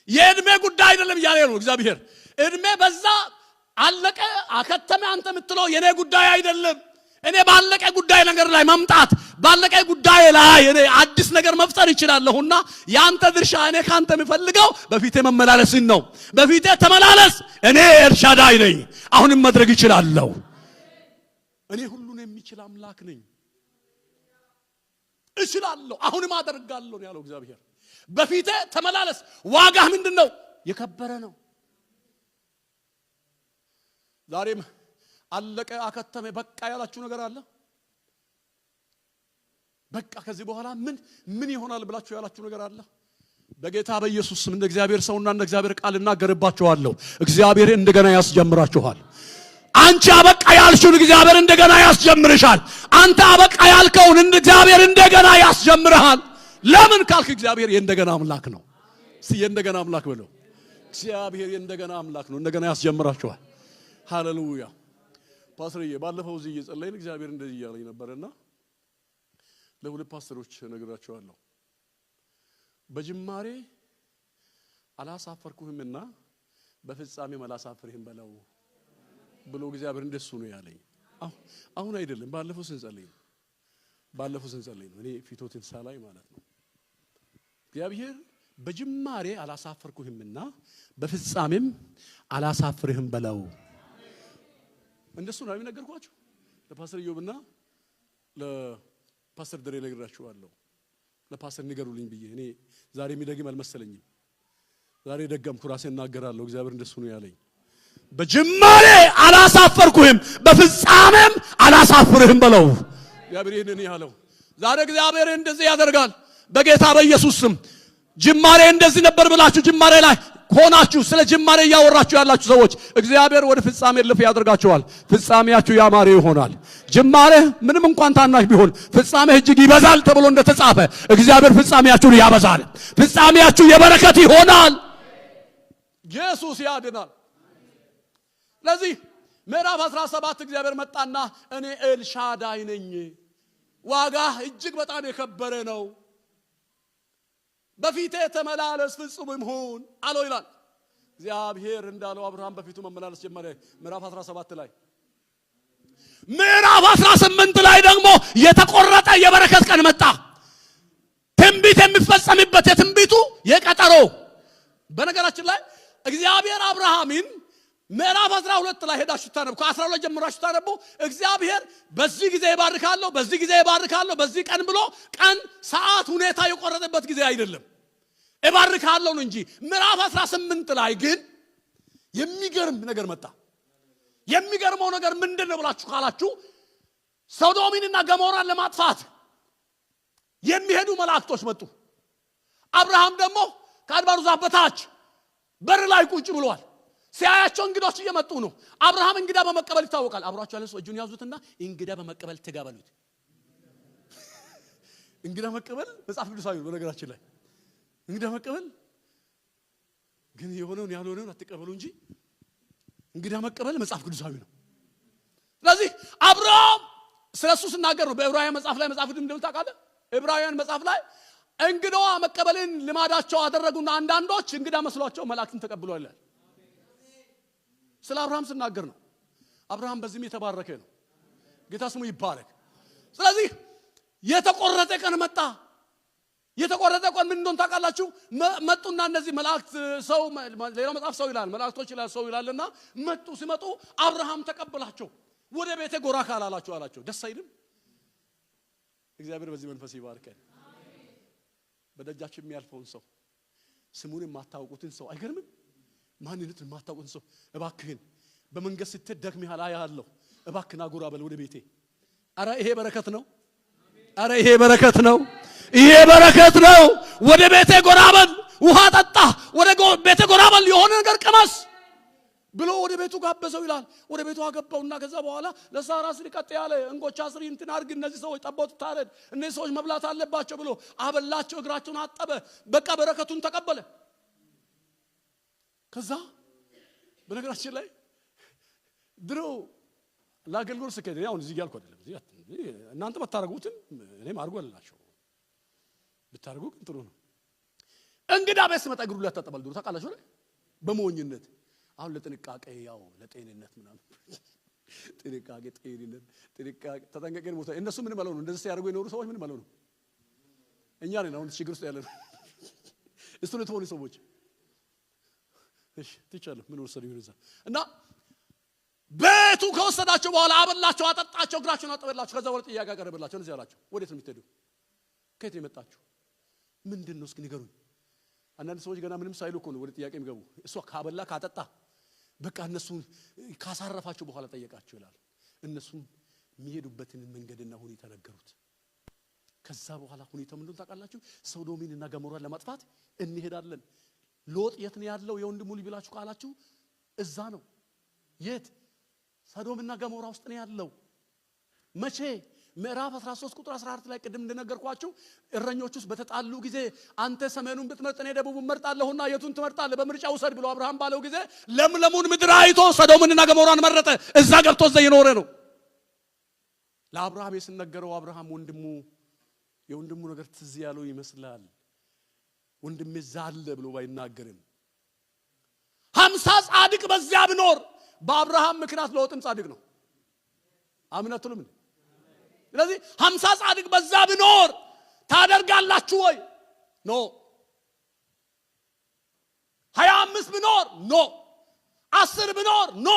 የእድሜ ጉዳይ አይደለም እያለ ነው እግዚአብሔር። እድሜ በዛ አለቀ አከተመ አንተ የምትለው የኔ ጉዳይ አይደለም። እኔ ባለቀ ጉዳይ ነገር ላይ መምጣት፣ ባለቀ ጉዳይ ላይ እኔ አዲስ ነገር መፍጠር ይችላለሁና ያንተ ድርሻ እኔ ካንተ የምፈልገው በፊቴ መመላለስን ነው። በፊቴ ተመላለስ። እኔ ኤልሻዳይ ነኝ፣ አሁንም ማድረግ ይችላልው። እኔ ሁሉን የሚችል አምላክ ነኝ፣ እችላለሁ፣ አሁንም አደርጋለሁ ነው ያለው እግዚአብሔር። በፊቴ ተመላለስ። ዋጋህ ምንድነው? የከበረ ነው። ዛሬም አለቀ አከተመ በቃ ያላችሁ ነገር አለ። በቃ ከዚህ በኋላ ምን ይሆናል ብላችሁ ያላችሁ ነገር አለ። በጌታ በኢየሱስ ስም እንደ እግዚአብሔር ሰውና እንደ እግዚአብሔር ቃል እናገርባችኋለሁ። እግዚአብሔር እንደገና ያስጀምራችኋል። አንቺ አበቃ ያልሽውን እግዚአብሔር እንደገና ያስጀምርሻል። አንተ አበቃ ያልከውን እግዚአብሔር እንደገና ያስጀምርሃል። ለምን ካልክ እግዚአብሔር የእንደገና አምላክ ነው። የእንደገና አምላክ በለው። እግዚአብሔር የእንደገና አምላክ ነው። እንደገና ያስጀምራችኋል። ሃሌሉያ። ፓስተርዬ ባለፈው እዚህ እየጸለይን እግዚአብሔር እንደዚህ እያለኝ ነበርና ለሁለት ፓስተሮች ነግራቸዋለሁ። በጅማሬ አላሳፈርኩህምና በፍጻሜም አላሳፍርህም በለው ብሎ እግዚአብሔር እንደሱ ነው ያለኝ። አሁን አይደለም፣ ባለፈው ስንጸልይ ነው። እኔ ፊቶትን ሳላይ ማለት ነው። እግዚአብሔር በጅማሬ አላሳፈርኩህምና በፍጻሜም አላሳፍርህም በለው እንደሱ ነው የሚነገርኳችሁ። ለፓስተር ኢዮብና ለፓስተር ደሬ ነግራችኋለሁ። ለፓስተር ንገሩልኝ ብዬ እኔ ዛሬ የሚደግም አልመሰለኝም። ዛሬ ደገምኩ፣ ራሴን እናገራለሁ። እግዚአብሔር እንደሱ ነው ያለኝ። በጅማሬ አላሳፈርኩህም በፍጻሜም አላሳፍርህም በለው። እግዚአብሔር ይሄንን ያለው ዛሬ እግዚአብሔር እንደዚህ ያደርጋል በጌታ በኢየሱስ ስም። ጅማሬ እንደዚህ ነበር ብላችሁ ጅማሬ ላይ ሆናችሁ ስለ ጅማሬ እያወራችሁ ያላችሁ ሰዎች እግዚአብሔር ወደ ፍጻሜ ልፍ ያደርጋችኋል። ፍጻሜያችሁ ያማረ ይሆናል። ጅማሬ ምንም እንኳን ታናሽ ቢሆን ፍጻሜ እጅግ ይበዛል ተብሎ እንደተጻፈ እግዚአብሔር ፍጻሜያችሁን ያበዛል። ፍጻሜያችሁ የበረከት ይሆናል። ኢየሱስ ያድናል። ለዚህ ምዕራፍ 17 እግዚአብሔር መጣና እኔ ኤልሻዳይ ነኝ፣ ዋጋ እጅግ በጣም የከበረ ነው፣ በፊቴ ተመላለስ ፍጹምም ሁን አለው ይላል። እግዚአብሔር እንዳለው አብርሃም በፊቱ መመላለስ ጀመረ። ምዕራፍ 17 ላይ ምዕራፍ 18 ላይ ደግሞ የተቆረጠ የበረከት ቀን መጣ። ትንቢት የሚፈጸምበት የትንቢቱ የቀጠሮ። በነገራችን ላይ እግዚአብሔር አብርሃምን ምዕራፍ 12 ላይ ሄዳችሁ ታነቡ፣ ከ12 ጀምራችሁ ታነቡ። እግዚአብሔር በዚህ ጊዜ ይባርካለሁ፣ በዚህ ጊዜ ይባርካለሁ፣ በዚህ ቀን ብሎ ቀን፣ ሰዓት፣ ሁኔታ የቆረጠበት ጊዜ አይደለም። ይባርካለሁ ነው እንጂ። ምዕራፍ 18 ላይ ግን የሚገርም ነገር መጣ። የሚገርመው ነገር ምንድነው ብላችሁ ካላችሁ ሶዶምንና ገሞራን ለማጥፋት የሚሄዱ መላእክቶች መጡ። አብርሃም ደግሞ ከአድባሩ ዛፍ በታች በር ላይ ቁጭ ብሏል። ሲያያቸው እንግዶች እየመጡ ነው። አብርሃም እንግዳ በመቀበል ይታወቃል። አብራቸው ያለ ሰው እጁን ያዙትና እንግዳ በመቀበል ተጋበሉት። እንግዳ መቀበል መጽሐፍ ቅዱሳዊ ነው። በነገራችን ላይ እንግዳ መቀበል ግን የሆነውን ያልሆነውን አትቀበሉ እንጂ እንግዳ መቀበል መጽሐፍ ቅዱሳዊ ነው። ስለዚህ አብርሃም ስለሱ ሲናገር ነው። በዕብራውያን መጽሐፍ ላይ መጽሐፍ ቅዱስ እንደምታውቃለህ፣ ዕብራውያን መጽሐፍ ላይ እንግዳዋ መቀበልን ልማዳቸው አደረጉና አንዳንዶች እንግዳ መስሏቸው መላእክትን ተቀብለው ይላል። ስለ አብርሃም ሲናገር ነው። አብርሃም በዚህም የተባረከ ነው። ጌታ ስሙ ይባረክ። ስለዚህ የተቆረጠ ቀን መጣ። የተቆረጠ ቀን ምን እንደሆነ ታውቃላችሁ? መጡና እነዚህ መላእክት ሰው ሌላው መጽሐፍ ሰው ይላል፣ መላእክቶች ይላል፣ ሰው ይላልና መጡ። ሲመጡ አብርሃም ተቀበላቸው። ወደ ቤቴ ጎራ ካላላችሁ አላቸው። ደስ አይልም? እግዚአብሔር በዚህ መንፈስ ይባርከን። በደጃችን የሚያልፈውን ሰው ስሙን የማታውቁትን ሰው አይገርምም? ማንነቱን የማታውቁትን ሰው እባክህን በመንገድ ስትሄድ ደክመሃል አያለሁ፣ እባክህን አጎራ በል ወደ ቤቴ። አረ ይሄ በረከት ነው። አረ ይሄ በረከት ነው። ይሄ በረከት ነው። ወደ ቤቴ ጎራ በል፣ ውሃ ጠጣ፣ ወደ ቤቴ ጎራ በል፣ የሆነ ነገር ቅመስ ብሎ ወደ ቤቱ ጋበዘው ይላል። ወደ ቤቱ አገባውና ከዛ በኋላ ለሳራ ስሪቀጥ ያለ እንጎቻ ስሪ እንትን አድርግ፣ እነዚህ ሰዎች ጠቦት ታረድ፣ እነዚህ ሰዎች መብላት አለባቸው ብሎ አበላቸው፣ እግራቸውን አጠበ። በቃ በረከቱን ተቀበለ። ከዛ በነገራችን ላይ ድሮ ለአገልግሎት ስከደ ያው እዚህ ያልኩ አይደለም፣ እናንተ መታረጉትን እኔም አድርጎ አላችሁ ብታረጉ ግን ጥሩ ነው። እንግዳ ቤት ሲመጣ እግሩ ላይ ያታጠባል። ድሮ ታውቃላችሁ አይደል? በሞኝነት አሁን ለጥንቃቄ ያው ለጤንነት ምናምን ጥንቃቄ ጤንነት ጥንቃቄ ተጠንቀቀን ሞታ እነሱ ምን ማለት ነው? እንደዚህ ሲያደርጉ የኖሩ ሰዎች ምን ማለት ነው? እኛ ነን አሁን ችግር ውስጥ ያለነው። እሱ ነው ተሆኑ ሰዎች እሺ ትቻለህ ምን ወሰዱ ይነዛ እና ቤቱ ከወሰዳቸው በኋላ አበላቸው፣ አጠጣቸው፣ እግራቸውን አጠበላቸው። ከዛ ወደ ጥያቄ አቀረበላቸው። እንደዚህ አላቸው፣ ወዴት ነው የምትሄዱ? ከየት ነው የመጣችሁ? ምንድነው እስኪ ንገሩኝ። አንዳንድ ሰዎች ገና ምንም ሳይሉ እኮ ነው ወደ ጥያቄ የሚገቡ። እሷ ካበላ ካጠጣ በቃ እነሱ ካሳረፋቸው በኋላ ጠየቃቸው ይላል። እነሱም የሚሄዱበትን መንገድና ሁኔታ ነገሩት። ከዛ በኋላ ሁኔታው ምንድነው ታውቃላችሁ? ሶዶምንና ገሞራን ለማጥፋት እንሄዳለን። ሎጥ የት ነው ያለው? የወንድሙ ልጅ ብላችሁ ካላችሁ እዛ ነው። የት? ሶዶምና ገሞራ ውስጥ ነው ያለው። መቼ? ምዕራፍ 13 ቁጥር 14 ላይ ቅድም እንደነገርኳችሁ እረኞች ውስጥ በተጣሉ ጊዜ አንተ ሰሜኑን ብትመርጥ እኔ ደቡቡን መርጣለሁና የቱን ትመርጣለህ በምርጫ ውሰድ ብሎ አብርሃም ባለው ጊዜ ለምለሙን ምድር አይቶ ሰዶምንና ገሞራን መረጠ። እዛ ገብቶ እዛ የኖረ ነው። ለአብርሃም የስነገረው አብርሃም የወንድሙ ነገር ትዝ ያለው ይመስላል። ወንድሜ ዛለ ብሎ ባይናገርም 50 ጻድቅ በዚያ ቢኖር በአብርሃም ምክንያት ሎጥም ጻድቅ ነው። አምነቱልም። ስለዚህ 50 ጻድቅ በዛ ቢኖር ታደርጋላችሁ ወይ? ኖ። 25 ቢኖር ኖ። 10 ቢኖር ኖ።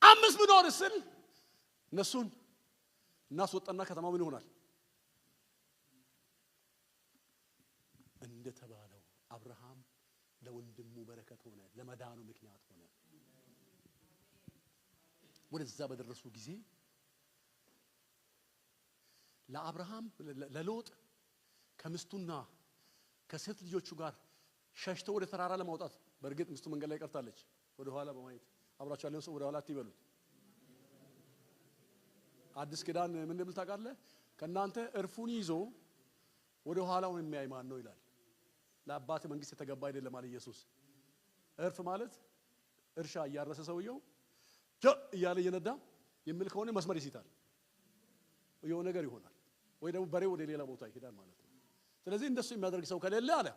5 ቢኖር እስል እነሱን እናስወጣና ከተማው ምን ይሆናል? እንደተባለው አብርሃም ለወንድሙ በረከት ሆነ፣ ለመዳኑ ምክንያት ሆነ። ወደዛ በደረሱ ጊዜ ለአብርሃም ለሎጥ ከሚስቱና ከሴት ልጆቹ ጋር ሸሽተው ወደ ተራራ ለማውጣት በእርግጥ ሚስቱ መንገድ ላይ ቀርታለች። ወደ ኋላ በማየት አብራችሁ ያለው ሰው ወደ ኋላ አትይበሉት። አዲስ ኪዳን ምን እንደምል ታውቃለህ? ከናንተ እርፉን ይዞ ወደ ኋላው የሚያይ ማን ነው ይላል። ለአባት መንግስት የተገባ አይደለም አለ ኢየሱስ። እርፍ ማለት እርሻ እያረሰ ሰውየው እያለ እየነዳ የሚል ከሆነ መስመር ይሲታል፣ የሆነ ነገር ይሆናል፣ ወይ ደግሞ በሬ ወደ ሌላ ቦታ ይሄዳል ማለት ነው። ስለዚህ እንደሱ የሚያደርግ ሰው ከሌለ አለ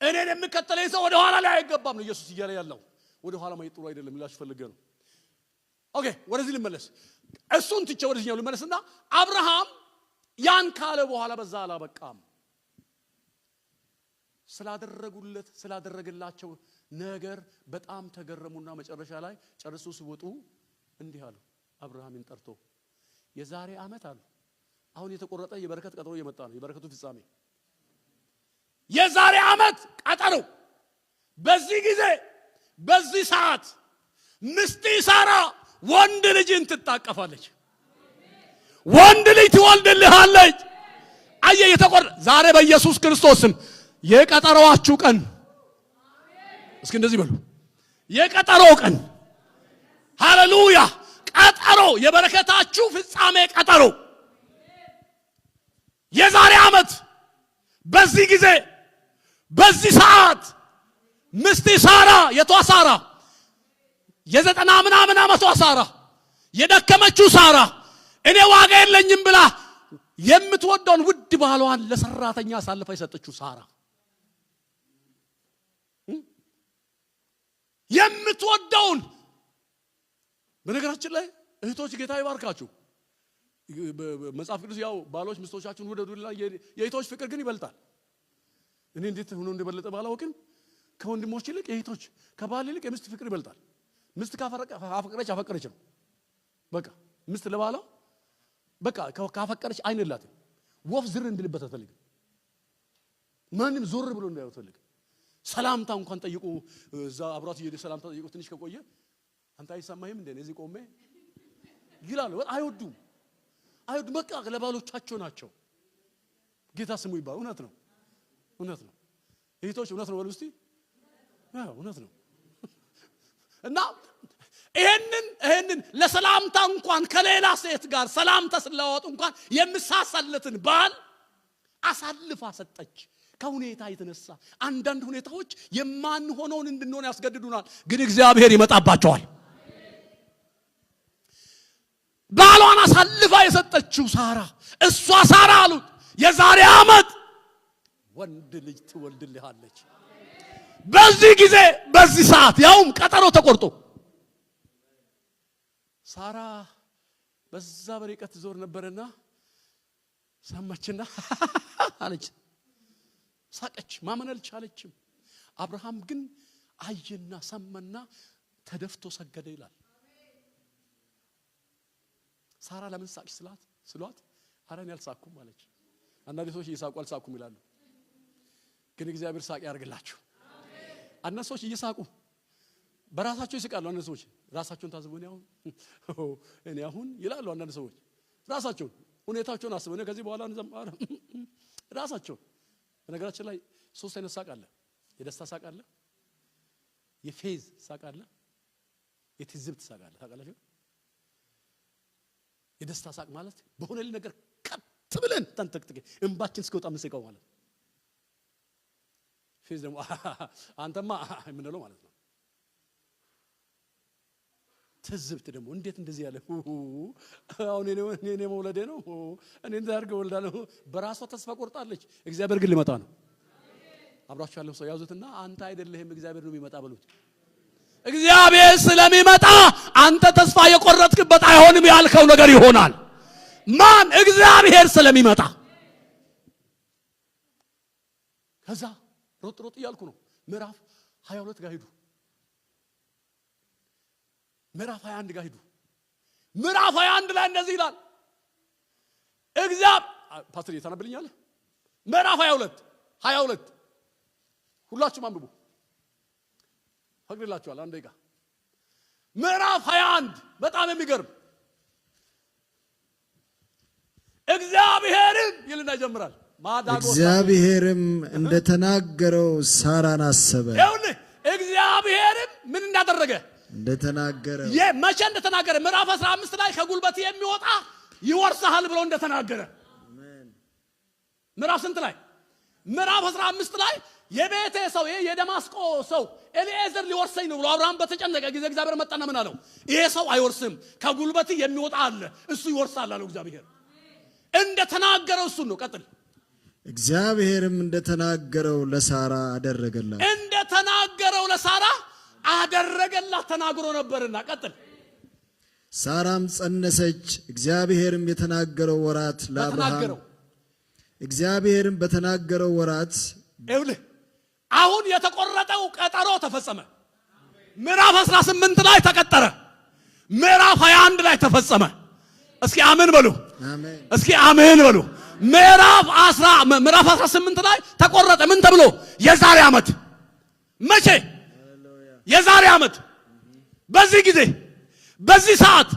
እኔን የሚከተለኝ ሰው ወደ ኋላ ላይ አይገባም ነው ኢየሱስ እያለ ያለው። ወደ ኋላ ማየት ጥሩ አይደለም ሊላችሁ ፈልጌ ነው። ኦኬ ወደዚህ ልመለስ። እሱን ትቼ ወደዚህኛው ልመለስና አብርሃም ያን ካለ በኋላ በዛ አላበቃም። ስላደረገላቸው ነገር በጣም ተገረሙና መጨረሻ ላይ ጨርሶ ሲወጡ እንዲህ አሉ። አብርሃምን ጠርቶ የዛሬ ዓመት አሉ አሁን የተቆረጠ የበረከት ቀጠሮ እየመጣ ነው። የበረከቱ ፍጻሜ የዛሬ ዓመት ቀጠሮ በዚህ ጊዜ በዚህ ሰዓት ሚስት ሳራ ወንድ ልጅን ትታቀፋለች፣ ወንድ ልጅ ትወልድልሃለች። አየ የተቆረጠ ዛሬ በኢየሱስ ክርስቶስ ስም የቀጠሮዋችሁ ቀን እስኪ እንደዚህ በሉ። የቀጠሮው ቀን ሃሌሉያ። ቀጠሮ የበረከታችሁ ፍጻሜ ቀጠሮ የዛሬ ዓመት በዚህ ጊዜ በዚህ ሰዓት ሚስት ሳራ የቷ ሳራ የዘጠና ምናምን ዓመቷ ሳራ የደከመችው ሳራ እኔ ዋጋ የለኝም ብላ የምትወደውን ውድ ባሏን ለሰራተኛ አሳልፋ የሰጠችው ሳራ የምትወደውን። በነገራችን ላይ እህቶች ጌታ ይባርካችሁ። መጽሐፍ ቅዱስ ያው ባሎች ሚስቶቻችሁን ውደዱ ይላል። የእህቶች ፍቅር ግን ይበልጣል። እኔ እንዴት ሆኖ እንደበለጠ ባላውቅም ከወንድሞች ይልቅ የእህቶች ከባል ይልቅ የሚስት ፍቅር ይበልጣል። ሚስት ካፈቀረች ነው በቃ። ሚስት ለባሏ በቃ ካፈቀረች አይንላትም። ወፍ ዝር እንድልበት አትፈልግም። ማንም ዞር ብሎ እንዳያው አትፈልግም። ሰላምታ እንኳን ጠይቁ፣ እዛ አብሯት እየሄደ ሰላምታ ጠይቁ። ትንሽ ከቆየ አንተ አይሰማህም እንዴ እዚህ ቆሜ ይላሉ። አይወዱም። በቃ ለባሎቻቸው ናቸው። ጌታ ስሙ ይባል። እውነት ነው። እህቶች እውነት ነው በሉ እስቲ። እውነት ነው። እና ይሄንን ለሰላምታ እንኳን ከሌላ ሴት ጋር ሰላምታ ስለዋወጡ እንኳን የምሳሳለትን ባል አሳልፋ ሰጠች። ከሁኔታ የተነሳ አንዳንድ ሁኔታዎች የማንሆነውን እንድንሆን ያስገድዱናል፣ ግን እግዚአብሔር ይመጣባቸዋል። ባሏን አሳልፋ የሰጠችው ሳራ እሷ ሳራ አሉት የዛሬ ዓመት ወንድ ልጅ ትወልድልሃለች። በዚህ ጊዜ በዚህ ሰዓት ያውም ቀጠሮ ተቆርጦ ሳራ በዛ በርቀት ዞር ነበርና ሰማችና አለች፣ ሳቀች። ማመን አልቻለችም። አብርሃም ግን አየና ሰማና ተደፍቶ ሰገደ ይላል። ሳራ ለምን ሳቅሽ ስሏት አረን ያልሳኩም አለች። አንዳንድ ሰዎች እየሳቁ አልሳኩም ይላሉ፣ ግን እግዚአብሔር ሳቅ ያርግላችሁ። አንዳንድ ሰዎች እየሳቁ በራሳቸው ይስቃሉ። አንዳንድ ሰዎች ራሳቸውን ታዝበው እኔ አሁን ይላሉ። አንዳንድ ሰዎች ራሳቸውን ሁኔታቸውን አስበው ከዚህ በኋላ እንዘምር ራሳቸው። በነገራችን ላይ 3 አይነት ሳቅ አለ። የደስታ ሳቅ አለ፣ የፌዝ ሳቅ አለ፣ የትዝብት ሳቅ አለ። ታውቃላችሁ? የደስታ ሳቅ ማለት በሆነልን ነገር ቀጥ ብለን ተንተክተክ እንባችን እስከወጣ መስቀው ማለት ፌዝ ደግሞ አንተማ ምንለው ማለት ነው። ትዝብት ደግሞ እንዴት እንደዚህ ያለ አሁን እኔ መውለዴ ነው እኔ እንዳርገው ወልዳለሁ በራሷ ተስፋ ቆርጣለች። እግዚአብሔር ግን ሊመጣ ነው። አብራችሁ ያለው ሰው ያዙትና አንተ አይደለህም እግዚአብሔር ነው የሚመጣ በሉት። እግዚአብሔር ስለሚመጣ አንተ ተስፋ የቆረጥክበት አይሆንም ያልከው ነገር ይሆናል። ማን? እግዚአብሔር ስለሚመጣ። ከዛ ሮጥ እያልኩ ነው። ምዕራፍ 22 ጋር ሄዱ። ምዕራፍ 21 ጋር ሄዱ። ምዕራፍ 21 ላይ እንደዚህ ይላል። ፓስተር እየተናበልኛል። ምዕራፍ 22 ሁላችሁም አንብቡ። ፈቅድላችኋል። አንድ ደቂቃ። ምዕራፍ 21 በጣም የሚገርም እግዚአብሔርም ይልና ይጀምራል። እግዚአብሔርም እንደተናገረው ሳራን አሰበ። ይኸውልህ እግዚአብሔርም ምን እንዳደረገ እንደተናገረው መቼ እንደተናገረ ምዕራፍ 15 ላይ ከጉልበት የሚወጣ ይወርሳል ብሎ እንደተናገረ ምዕራፍ ስንት ላይ? ምዕራፍ 15 ላይ የቤቴ ሰው የደማስቆ ሰው ኤሊኤዘር ሊወርሰኝ ነው ብሎ አብርሃም በተጨነቀ ጊዜ እግዚአብሔር መጣና ምን አለው? ይሄ ሰው አይወርስም፣ ከጉልበት የሚወጣ አለ እሱ ይወርሳል አለው እግዚአብሔር። እንደተናገረው እሱ ነው። ቀጥል። እግዚአብሔርም እንደተናገረው ለሳራ አደረገላት። እንደተናገረው ለሳራ አደረገላት ተናግሮ ነበርና። ቀጥል። ሳራም ጸነሰች። እግዚአብሔርም የተናገረው ወራት ለአብርሃም እግዚአብሔርም በተናገረው ወራት ይኸውልህ አሁን የተቆረጠው ቀጠሮ ተፈጸመ። ምዕራፍ 18 ላይ ተቀጠረ። ምዕራፍ 21 ላይ ተፈጸመ። እስኪ አሜን በሉ። አሜን። እስኪ አሜን በሉ። ምዕራፍ 18 ላይ ተቆረጠ። ምን ተብሎ? የዛሬ ዓመት። መቼ? የዛሬ ዓመት። በዚህ ጊዜ፣ በዚህ ሰዓት፣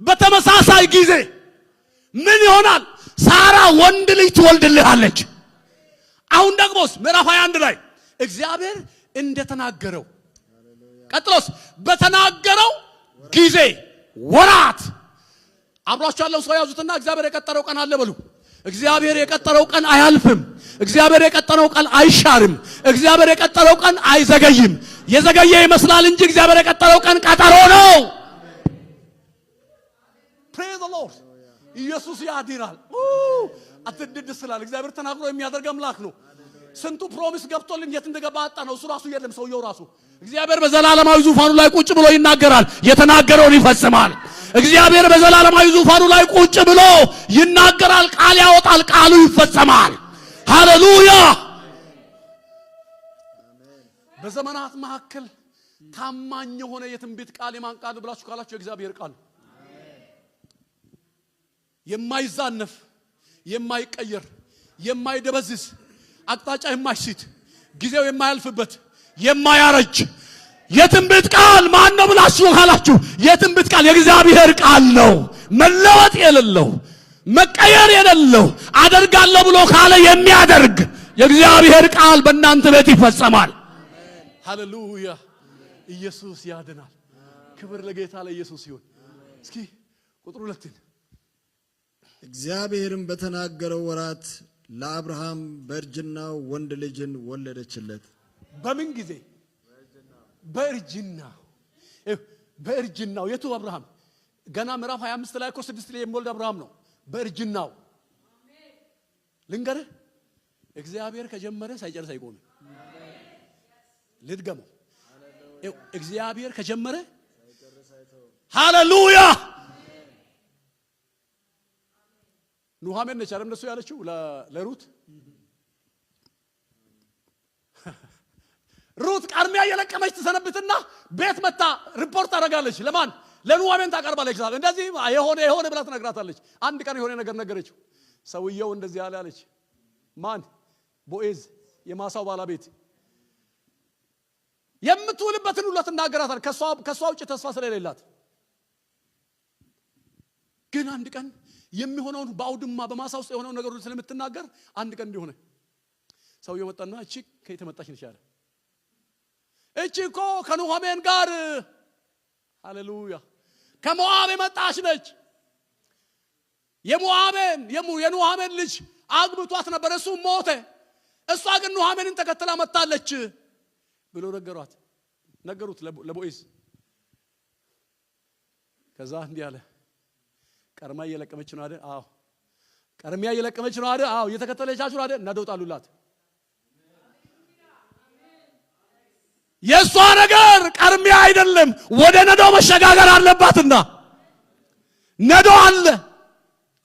በተመሳሳይ ጊዜ ምን ይሆናል? ሳራ ወንድ ልጅ ትወልድልሃለች። አሁን ደግሞስ ምዕራፍ 21 ላይ እግዚአብሔር እንደተናገረው፣ ቀጥሎስ በተናገረው ጊዜ ወራት። አብሯችሁ ያለው ሰው ያዙትና እግዚአብሔር የቀጠረው ቀን አለ በሉ። እግዚአብሔር የቀጠረው ቀን አያልፍም። እግዚአብሔር የቀጠረው ቀን አይሻርም። እግዚአብሔር የቀጠረው ቀን አይዘገይም። የዘገየ ይመስላል እንጂ እግዚአብሔር የቀጠረው ቀን ቀጠሮ ነው። ፕሬዝ ዘ ሎርድ። ኢየሱስ ያድናል። አትድድ ስላል እግዚአብሔር ተናግሮ የሚያደርግ አምላክ ነው። ስንቱ ፕሮሚስ ገብቶልን የት እንደገባ አጣ ነው። እሱ ራሱ የለም ሰውየው ራሱ። እግዚአብሔር በዘላለማዊ ዙፋኑ ላይ ቁጭ ብሎ ይናገራል፣ የተናገረውን ይፈጽማል። እግዚአብሔር በዘላለማዊ ዙፋኑ ላይ ቁጭ ብሎ ይናገራል፣ ቃል ያወጣል፣ ቃሉ ይፈጸማል። ሃሌሉያ። በዘመናት መካከል ታማኝ የሆነ የትንቢት ቃል የማን ቃል ብላችሁ ካላችሁ የእግዚአብሔር ቃል የማይዛነፍ የማይቀየር የማይደበዝዝ አቅጣጫ የማይስት ጊዜው የማያልፍበት የማያረጅ የትንቢት ቃል ማን ነው ብላችሁ ካላችሁ የትንቢት ቃል የእግዚአብሔር ቃል ነው። መለወጥ የሌለው መቀየር የሌለው አደርጋለሁ ብሎ ካለ የሚያደርግ የእግዚአብሔር ቃል በእናንተ ቤት ይፈጸማል። ሃሌሉያ። ኢየሱስ ያድናል። ክብር ለጌታ ለኢየሱስ ይሁን። እስኪ ቁጥር 2 እግዚአብሔርም በተናገረው ወራት ለአብርሃም በእርጅናው ወንድ ልጅን ወለደችለት። በምን ጊዜ? በእርጅናው የቱ አብርሃም? ገና ምዕራፍ 25 ላይ እኮ 6 ላይ የሚወልድ አብርሃም ነው። በእርጅናው ልንገርህ፣ እግዚአብሔር ከጀመረ ሳይጨርስ አይቆምም። ልድገመው፣ እግዚአብሔር ከጀመረ ሃሌሉያ። ኑሃሜን ነች አይደል እንደሱ ያለችው ለሩት። ሩት ቃርሚያ እየለቀመች ትሰነብትና ቤት መታ ሪፖርት ታደርጋለች። ለማን? ለኑሃሜን ታቀርባለች። እንደዚህ የሆነ ብላ ትነግራታለች። አንድ ቀን የሆነ ነገር ነገረችው። ሰውየው እንደዚህ ያለ አለች። ማን? ቦዔዝ የማሳው ባለቤት። የምትውልበትን ሁሉ ትናገራታል ከሷ ውጭ ተስፋ ስለሌላት። ግን አንድ ቀን የሚሆነውን በአውድማ በማሳ ውስጥ የሆነውን ነገር ሁሉ ስለምትናገር አንድ ቀን እንዲሆነ ሰውየው መጣና እቺ ከየት መጣች ነች አለ። እቺ እኮ ከኑሃሜን ጋር ሃሌሉያ ከሞዓብ የመጣች ነች። የኑኃሚን ልጅ አግብቷት ነበር፣ እሱ ሞተ። እሷ ግን ኑኃሚንን ተከትላ መጣለች ብሎ ነገሩት ለቦዔዝ። ከዛ እንዲህ አለ፣ ቀርሚያ እየለቀመች ነው አይደል? አዎ። ቀርሚያ እየለቀመች ነው አይደል? አዎ። እየተከተለቻችሁ አይደል? ነዶ ጣሉላት። የሷ ነገር ቀርሚያ አይደለም፣ ወደ ነዶ መሸጋገር አለባትና ነዶ አለ።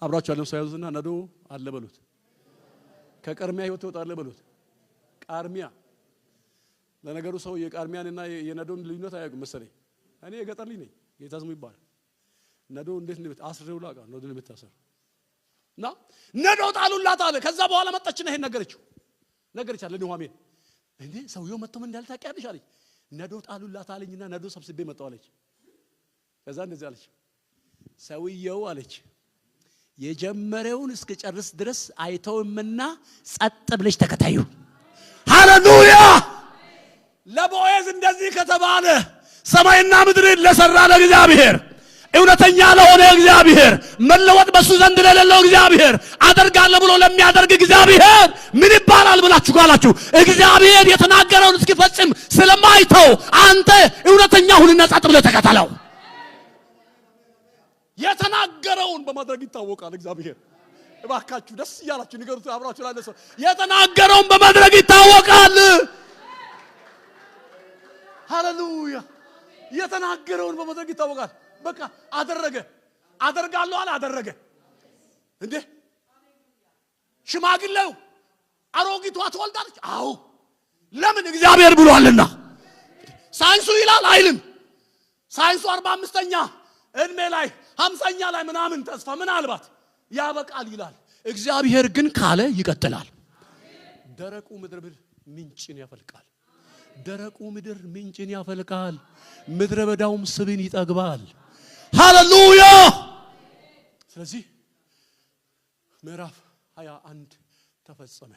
አብራችሁ ያለው ሳይዙና ነዶ አለ በሉት። ከቀርሚያ ህይወት ይወጣል በሉት። ቀርሚያ ለነገሩ ሰው የቀርሚያንና የነዶን ልዩነት አያውቅም መሰለኝ። እኔ የገጠር ልጅ ነኝ። ጌታ ስሙ ይባላል። ነዶ እንዴት እንደምት አስረው ላቃ ነው እንደምታሰር እና ነዶ ጣሉላት አለ። ከዛ በኋላ መጣችና ይሄን ነገረቻት ለኑኃሚን። እንዴ ሰውየው መጥቶም እንዳለ ታውቂያለሽ አለች። ነዶ ጣሉላት አለኝና ነዶ ሰብስቤ መጣሁ አለች። ከዛ እንደዚህ አለች፣ ሰውየው አለች የጀመረውን እስከጨርስ ድረስ አይተውምና ጸጥ ብለሽ ተከታዩ። ሃሌሉያ! ለቦዔዝ እንደዚህ ከተባለ ሰማይና ምድርን ለሰራ ለእግዚአብሔር፣ እውነተኛ ለሆነ እግዚአብሔር፣ መለወጥ በሱ ዘንድ ለሌለው እግዚአብሔር፣ አደርጋለሁ ብሎ ለሚያደርግ እግዚአብሔር ምን ይባላል ብላችሁ ካላችሁ እግዚአብሔር የተናገረውን እስኪፈጽም ስለማይተው አንተ እውነተኛ ሁንና ጸጥ ብለህ ተከተለው። የተናገረውን በማድረግ ይታወቃል እግዚአብሔር። እባካችሁ ደስ እያላችሁ ንገሩት አብራችሁ ላለ ሰው፣ የተናገረውን በማድረግ ይታወቃል። ሃሌሉያ! የተናገረውን በማድረግ ይታወቃል። በቃ አደርጋለሁ አለ፣ አደረገ። እንዴ ሽማግሌው አሮጊቷ ትወልዳለች? አዎ። ለምን? እግዚአብሔር ብሏልና። ሳይንሱ ይላል አይልም? ሳይንሱ 45ኛ እድሜ ላይ 50ኛ ላይ ምናምን ተስፋ ምናልባት ያበቃል ይላል። እግዚአብሔር ግን ካለ ይቀጥላል። ደረቁ ምድር ምንጭን ያፈልቃል። ደረቁ ምድር ምንጭን ያፈልቃል። ምድረ በዳውም ስብን ይጠግባል። ሃሌሉያ! ስለዚህ ምዕራፍ 21 ተፈጸመ።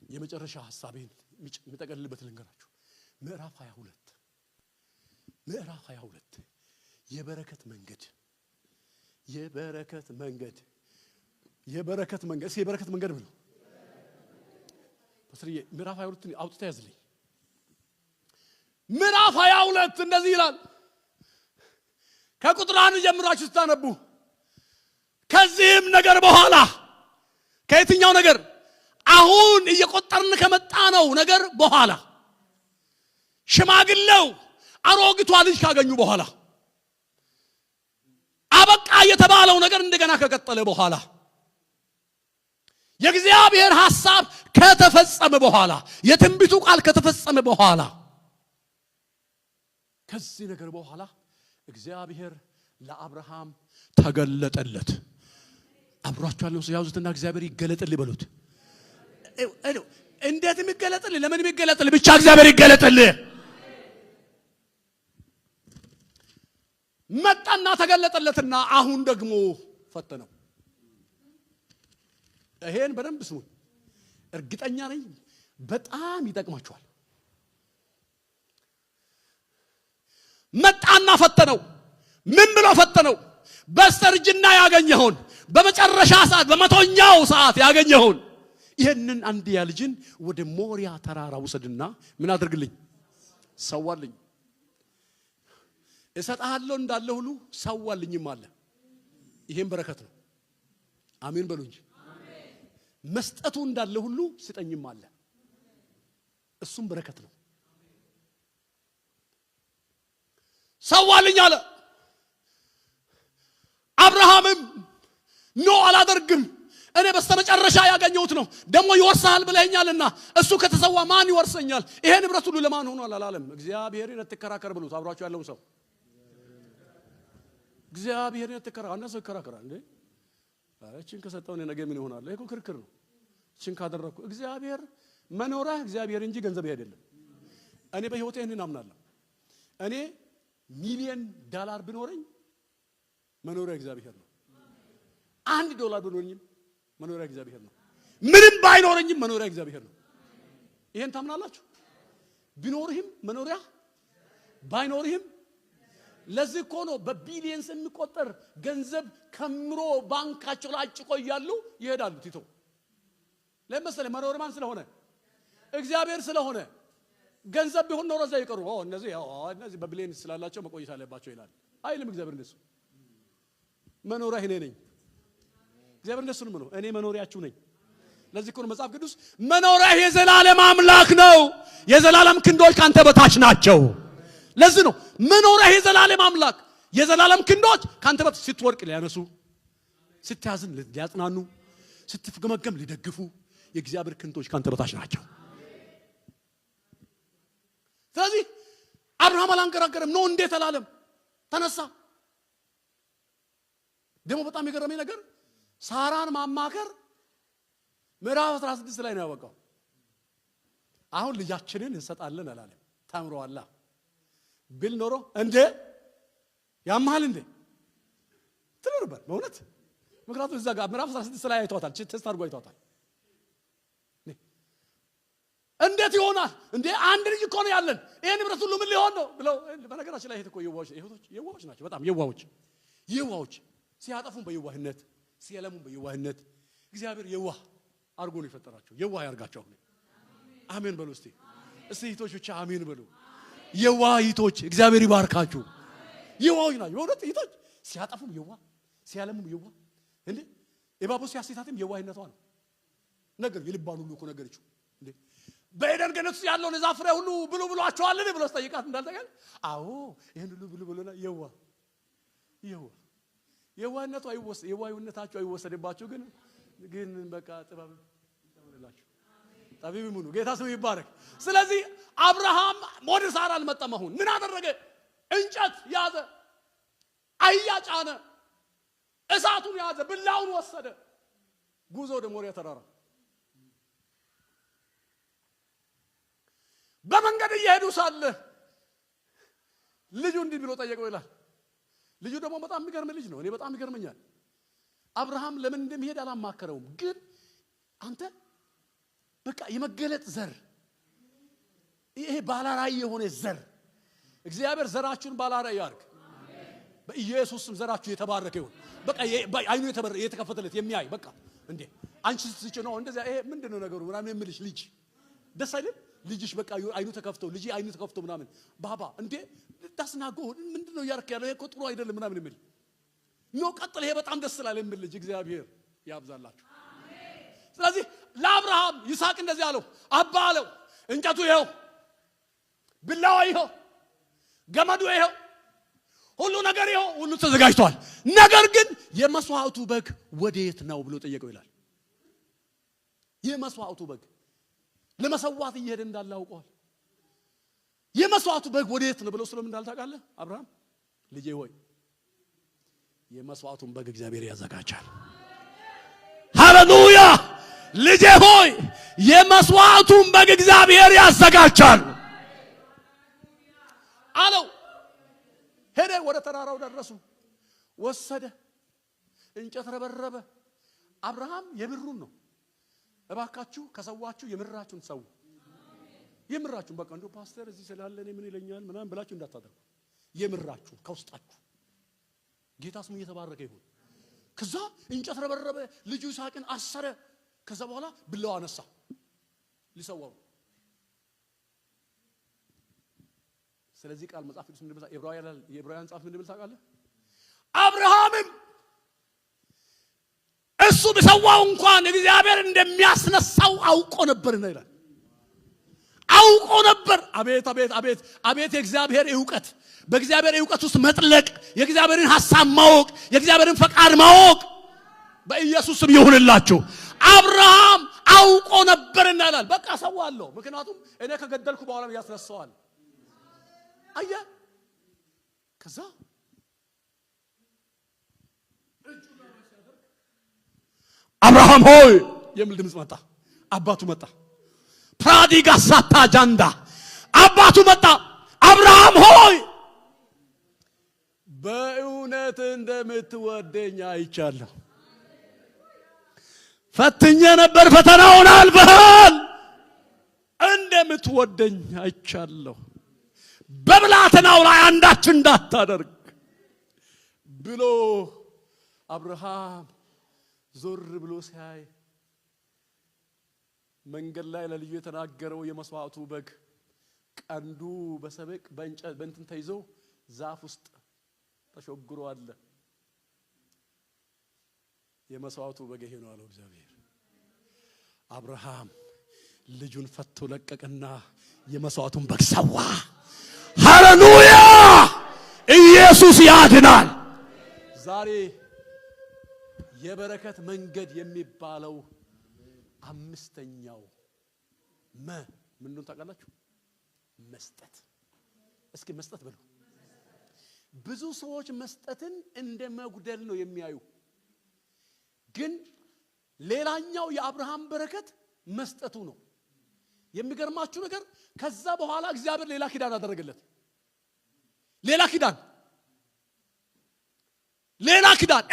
የመጨረሻ ሐሳቤን የሚጠቀልልበት ልንገራችሁ። ምዕራፍ 22 የበረከት መንገድ እስኪ የበረከት መንገድ ብሎ ፓስተር ምዕራፍ 22 አውጥታ ያዝልኝ። ምዕራፍ 22 እንደዚህ ይላል። ከቁጥር 1 ጀምራችሁ ስታነቡ ከዚህም ነገር በኋላ ከየትኛው ነገር? አሁን እየቆጠርን ከመጣ ነው ነገር በኋላ ሽማግሌው አሮጊቷ ልጅ ካገኙ በኋላ አበቃ የተባለው ነገር እንደገና ከቀጠለ በኋላ የእግዚአብሔር ሐሳብ ከተፈጸመ በኋላ የትንቢቱ ቃል ከተፈጸመ በኋላ ከዚህ ነገር በኋላ እግዚአብሔር ለአብርሃም ተገለጠለት። አብሯችሁ ያለው ሰው ያዙትና እግዚአብሔር ይገለጥልህ በሉት። እንዴት የሚገለጥልህ? ለምን የሚገለጥልህ? ብቻ እግዚአብሔር ይገለጥልህ። መጣና ተገለጠለትና አሁን ደግሞ ፈተነው። ይሄን በደንብ ስሙ። እርግጠኛ ነኝ በጣም ይጠቅማችኋል። መጣና ፈተነው። ምን ብሎ ፈተነው? በስተርጅና ያገኘውን በመጨረሻ ሰዓት በመቶኛው ሰዓት ያገኘውን ይሄንን አንድያ ልጅን ወደ ሞሪያ ተራራ ውሰድና ምን አድርግልኝ? ሰዋልኝ። እሰጣለሁ እንዳለ ሁሉ ሰዋልኝም አለ። ይሄን በረከት ነው። አሜን በሉ እንጂ። መስጠቱ እንዳለ ሁሉ ስጠኝም አለ። እሱም በረከት ነው። ሰዋልኝ አለ። አብርሃምም ኖ አላደርግም፣ እኔ በስተመጨረሻ ያገኘሁት ነው፣ ደግሞ ይወርሳል ብለኛልና እሱ ከተሰዋ ማን ይወርሰኛል? ይሄ ንብረት ሁሉ ለማን ሆኗል አላለም። እግዚአብሔርን አትከራከር ብሉት። አብራችሁ ያለው ሰው እግዚአብሔርን አትከራከር። አንተ ሰው ይከራከራል እንዴ? እቺን ከሰጠው እኔ ነገ ምን ይሆናል? ይሄ ክርክር ነው። እቺን ካደረኩ እግዚአብሔር መኖሪያ እግዚአብሔር እንጂ ገንዘብ አይደለም። እኔ በህይወቴ ይሄንን አምናለሁ። እኔ ሚሊዮን ዶላር ቢኖረኝ መኖሪያ እግዚአብሔር ነው። $1 ቢኖረኝም መኖሪያ እግዚአብሔር ነው። ምንም ባይኖረኝም መኖሪያ እግዚአብሔር ነው። ይሄን ታምናላችሁ? ቢኖርህም መኖሪያ ባይኖርህም ለዚህ እኮ ነው በቢሊየንስ የሚቆጠር ገንዘብ ከምሮ ባንካቸው ላይ አጭቆ እያሉ ይሄዳሉ ቲቶ። ለምሳሌ መኖር ማን ስለሆነ? እግዚአብሔር ስለሆነ። ገንዘብ ቢሆን ኖሮ እዛ ይቀሩ። እነዚህ በቢሊየንስ ስላላቸው መቆየት አለባቸው ይላል አይልም እግዚአብሔር። እንደሱ መኖሪያ እኔ ነኝ። እግዚአብሔር እንደሱ ነው። እኔ መኖሪያችሁ ነኝ። ለዚህ እኮ ነው መጽሐፍ ቅዱስ መኖሪያ የዘላለም አምላክ ነው፣ የዘላለም ክንዶች ካንተ በታች ናቸው። ለዚህ ነው መኖሪያ የዘላለም አምላክ፣ የዘላለም ክንዶች ካንተ በታች። ስትወድቅ ሊያነሱ፣ ስትያዝን ሊያጽናኑ፣ ስትፍገመገም ሊደግፉ የእግዚአብሔር ክንዶች ካንተ በታች ናቸው። ስለዚህ አብርሃም አላንገራገረም ነው። እንዴት አላለም? ተነሳ። ደግሞ በጣም የገረመኝ ነገር ሳራን ማማከር ምዕራፍ 16 ላይ ነው ያወቀው። አሁን ልጃችንን እንሰጣለን አላለም። ታምሮአላ ቢል ኖሮ እንዴ ያማል እንዴ ትሉ ነበር በእውነት። ምክንያቱም እዛ ጋር ምዕራፍ 16 ላይ አይቷታል፣ ቴስት አድርጎ አይቷታል። እንዴት ይሆናል እንዴ? አንድ ልጅ እኮ ነው ያለን፣ ይሄ ንብረት ሁሉ ምን ሊሆን ነው ብለው። በነገራችን ላይ እኮ የዋዎች ናቸው፣ በጣም የዋዎች ሲያጠፉም በየዋህነት ሲያለሙም በየዋህነት። እግዚአብሔር የዋህ አርጎ ነው የፈጠራቸው። የዋህ ያርጋቸው። አሜን በሉ እስቲ እህቶች ብቻ አሜን በሉ። የዋሂቶች እግዚአብሔር ይባርካችሁ። የዋሆች ናቸው በእውነት እህቶች። ሲያጠፉም የዋህ ሲያለሙም የዋህ። እንዴ እባቡ ሲያስታትም የዋህነቷ ነው ነገር። የልባን ሁሉ እኮ ነገረችው። እንዴ በኤደን ገነት ውስጥ ያለውን የዛፍ ፍሬ ሁሉ ብሉ ብሏቸዋልን ብሎ ጠይቃት እንዳልጠቃል። አዎ ይሄን ሁሉ ብሉ ብሎና የዋህነታቸው አይወሰድባችሁ። ግን በቃ ጥበብ ይተውላችሁ። ጠቢብ ሁኑ። ጌታ ስሙ ይባረክ። ስለዚህ አብርሃም ወደ ሳራ አልመጣም። አሁን ምን አደረገ? እንጨት ያዘ፣ አህያ ጫነ፣ እሳቱን ያዘ፣ ብላውን ወሰደ። ጉዞ ወደ ሞሪያ ተራራ። በመንገድ እየሄዱ ሳለ ልጁ እንዲህ ብሎ ጠየቀው ይላል። ልጁ ደግሞ በጣም የሚገርም ልጅ ነው። እኔ በጣም ይገርመኛል። አብርሃም ለምን እንደሚሄድ አላማከረውም። ግን አንተ በቃ የመገለጥ ዘር፣ ይሄ ባላራይ የሆነ ዘር፣ እግዚአብሔር ዘራችሁን ባላራይ ያርግ። በኢየሱስ ስም ዘራችሁ የተባረከ ይሁን። በቃ አይኑ የተከፈተለት የሚያይ በቃ እንዴ አንቺ ስትጭ ነው እንደዛ። ይሄ ምንድነው ነገሩ ምናምን የምልሽ ልጅ ደስ አይልም? ልጅሽ በቃ አይኑ ተከፍቶ ልጅ አይኑ ተከፍቶ ምናምን ባባ እንዴ ታስናጎ ምንድነው ያርክ ያለው? ይሄ እኮ ጥሩ አይደለም ምናምን የሚል ነው። ቀጥል፣ ይሄ በጣም ደስ ይላል የሚል ልጅ እግዚአብሔር ያብዛላችሁ። አሜን። ስለዚህ ለአብርሃም ይስሐቅ እንደዚህ አለው። አባ አለው እንጨቱ ይሄው፣ ብላው ይሄው፣ ገመዱ ይሄው፣ ሁሉ ነገር ይሄው፣ ሁሉ ተዘጋጅቷል። ነገር ግን የመስዋዕቱ በግ ወዴት ነው ብሎ ጠየቀው ይላል። የመስዋዕቱ በግ ለመሰዋት እየሄደ እንዳለ አውቀዋል። የመስዋዕቱ በግ ወዴት ነው ብሎ ስለምን እንዳልታውቃለህ አብርሃም ልጄ ሆይ የመስዋዕቱን በግ እግዚአብሔር ያዘጋጃል። ሃሌሉያ! ልጄ ሆይ የመስዋዕቱን በግ እግዚአብሔር ያዘጋጃል አለው። ሄደ፣ ወደ ተራራው ደረሱ። ወሰደ፣ እንጨት ረበረበ። አብርሃም የምሩን ነው። እባካችሁ ከሰዋችሁ የምራችሁን ሰው፣ የምራችሁን በቃ እንደው ፓስተር እዚህ ስላለ እኔ ምን ይለኛል ምናምን ብላችሁ እንዳታደርጉ። የምራችሁ ከውስጣችሁ ጌታ ስሙ እየተባረከ ይሁን። ከዛ እንጨት ረበረበ፣ ልጁ ይስሐቅን አሰረ። ከዛ በኋላ ብለው አነሳ ሊሰዋው። ስለዚህ ቃል መጽሐፍ ቅዱስ እንደምታ የዕብራውያን ጻፍ እንደምታ ታውቃለህ። አብርሃምም እሱ ቢሰዋው እንኳን እግዚአብሔር እንደሚያስነሳው አውቆ ነበርና ይላል። አውቆ ነበር። አቤት አቤት አቤት አቤት! የእግዚአብሔር ዕውቀት፣ በእግዚአብሔር ዕውቀት ውስጥ መጥለቅ፣ የእግዚአብሔርን ሐሳብ ማወቅ፣ የእግዚአብሔርን ፈቃድ ማወቅ በኢየሱስ ስም ይሁንላችሁ። አብርሃም አውቆ ነበርና ይላል። በቃ ሰዋለሁ፣ ምክንያቱም እኔ ከገደልኩ በኋላ ያስነሳዋል። አየህ፣ ከዛ አብርሃም ሆይ የሚል ድምፅ መጣ። አባቱ መጣ። ፕራዲጋ ሳታ ጃንዳ አባቱ መጣ። አብርሃም ሆይ በእውነት እንደምትወደኝ አይቻለሁ። ፈትኜ ነበር፣ ፈተናውን አልፈሃል። እንደምትወደኝ አይቻለሁ። በብላቴናው ላይ አንዳች እንዳታደርግ ብሎ አብርሃም ዞር ብሎ ሲያይ መንገድ ላይ ለልጁ የተናገረው የመስዋዕቱ በግ ቀንዱ በሰበቅ በእንጨት በእንትን ተይዞ ዛፍ ውስጥ ተሾግሮ አለ። የመስዋዕቱ በግ ይሄ ነው አለው እግዚአብሔር። አብርሃም ልጁን ፈቶ ለቀቀና የመስዋዕቱን በግ ሰዋ። ሃሌሉያ! ኢየሱስ ያድናል። ዛሬ የበረከት መንገድ የሚባለው አምስተኛው ምን ነው ታውቃላችሁ? መስጠት። እስኪ መስጠት በሉ። ብዙ ሰዎች መስጠትን እንደ መጉደል ነው የሚያዩ። ግን ሌላኛው የአብርሃም በረከት መስጠቱ ነው። የሚገርማችሁ ነገር ከዛ በኋላ እግዚአብሔር ሌላ ኪዳን አደረገለት። ሌላ ኪዳን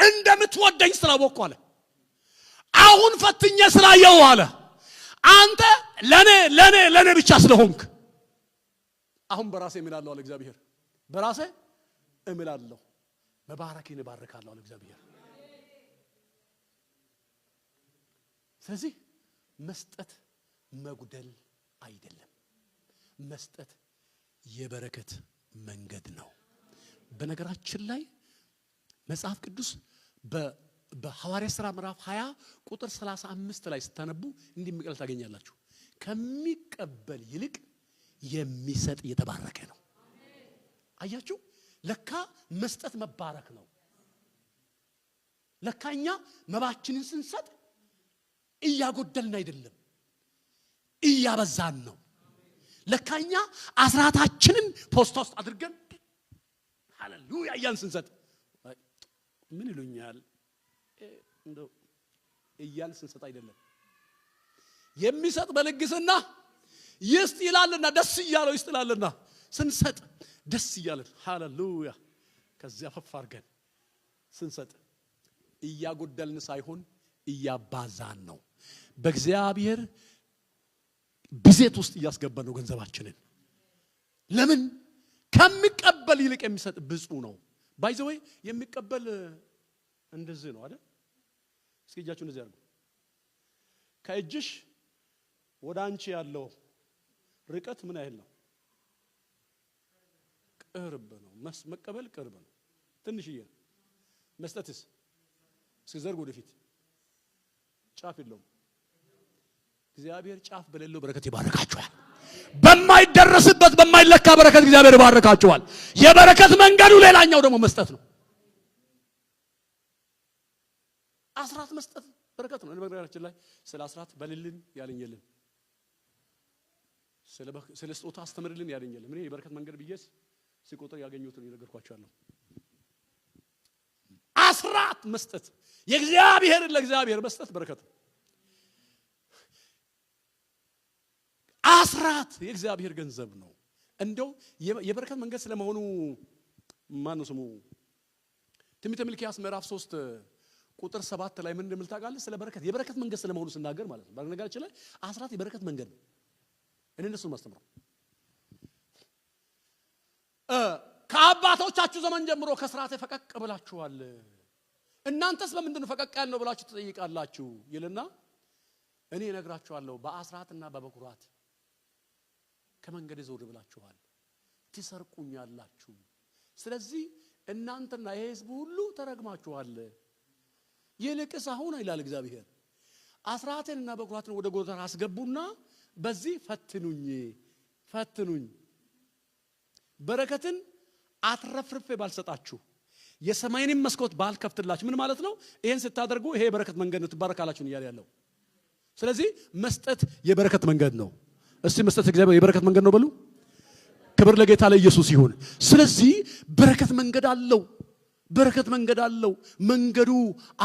እንደምትወደኝ ስላወቅኩ አለ። አሁን ፈትኜ ስላየው አለ አንተ ለኔ ብቻ ስለሆንክ አሁን በራሴ እምላለሁ አለ እግዚአብሔር። በራሴ እምላለሁ መባረክን እባርካለሁ አለ እግዚአብሔር። ስለዚህ መስጠት መጉደል አይደለም። መስጠት የበረከት መንገድ ነው። በነገራችን ላይ መጽሐፍ ቅዱስ በሐዋርያ ሥራ ምዕራፍ 20 ቁጥር 35 ላይ ስታነቡ እንዲህ የሚቀል ታገኛላችሁ። ከሚቀበል ይልቅ የሚሰጥ የተባረከ ነው። አያችሁ? ለካ መስጠት መባረክ ነው። ለካኛ መባችንን ስንሰጥ እያጎደልን አይደለም፣ እያበዛን ነው። ለካኛ አስራታችንን ፖስታ ውስጥ አድርገን ሃሌሉያ እያን ስንሰጥ ምን ይሉኛል እንደው እያን ስንሰጥ አይደለም። የሚሰጥ በልግስና ይስጥ ይላልና ደስ እያለው ይስጥ ይላልና ስንሰጥ ደስ እያለን ሃሌሉያ ከዚያ ፈፍ አድርገን ስንሰጥ እያጎደልን ሳይሆን እያባዛን ነው። በእግዚአብሔር ብዜት ውስጥ እያስገባን ነው ገንዘባችንን። ለምን? ከሚቀበል ይልቅ የሚሰጥ ብፁዕ ነው። ባይ ዘ ወይ የሚቀበል እንደዚህ ነው አይደል? እስኪ እጃችሁን እንደዚህ አድርጉ። ከእጅሽ ወደ አንቺ ያለው ርቀት ምን ያህል ነው? ቅርብ ነው። መቀበል ቅርብ ነው፣ ትንሽዬ ነው። መስጠትስ እስኪ ዘርጉ ወደፊት። ጫፍ የለውም። እግዚአብሔር ጫፍ በሌለው በረከት ይባርካችኋል። በማይደረስበት በማይለካ በረከት እግዚአብሔር ይባርካችኋል። የበረከት መንገዱ ሌላኛው ደግሞ መስጠት ነው። አስራት መስጠት በረከት ነው። በነገራችን ላይ ስለ አስራት በልልን ያለኝ የለም፣ ስለ ስጦታ አስተምርልን ያለኝ የለም። እኔ የበረከት መንገድ ብዬስ ሲቆጥር ያገኙትን ይነገርኳቸዋለሁ። አስራት መስጠት የእግዚአብሔርን ለእግዚአብሔር መስጠት በረከት ነው። አስራት የእግዚአብሔር ገንዘብ ነው። እንደው የበረከት መንገድ ስለመሆኑ ማን ነው ስሙ? ትንቢተ ሚልክያስ ምዕራፍ 3 ቁጥር 7 ላይ ምን እንደምል ታውቃለህ? ስለ በረከት የበረከት መንገድ ስለመሆኑ ስናገር ማለት ነው። በነገራችን ላይ አስራት የበረከት መንገድ ነው። እኔ እነሱን ማስተምረው ከአባቶቻችሁ ዘመን ጀምሮ ከስርዓቴ ፈቀቅ ብላችኋል፣ እናንተስ በምንድነው ፈቀቅ ያልነው ብላችሁ ትጠይቃላችሁ ይልና እኔ እነግራችኋለሁ በአስራትና በበኩራት ከመንገድ ዞር ብላችኋል፣ ትሰርቁኛላችሁ። ስለዚህ እናንተና የሕዝቡ ሁሉ ተረግማችኋል። ይልቅስ አሁን ይላል እግዚአብሔር አስራቴንና በኩራትን ወደ ጎተራ አስገቡና በዚህ ፈትኑኝ በረከትን አትረፍርፌ ባልሰጣችሁ የሰማይንም መስኮት ባልከፍትላችሁ። ምን ማለት ነው? ይሄን ስታደርጉ ይሄ የበረከት መንገድ ነው ትባረካላችሁ እያለ ያለው። ስለዚህ መስጠት የበረከት መንገድ ነው። እስቲ መስጠት እግዚአብሔር የበረከት መንገድ ነው በሉ። ክብር ለጌታ ለኢየሱስ ይሁን። ስለዚህ በረከት መንገድ አለው። መንገዱ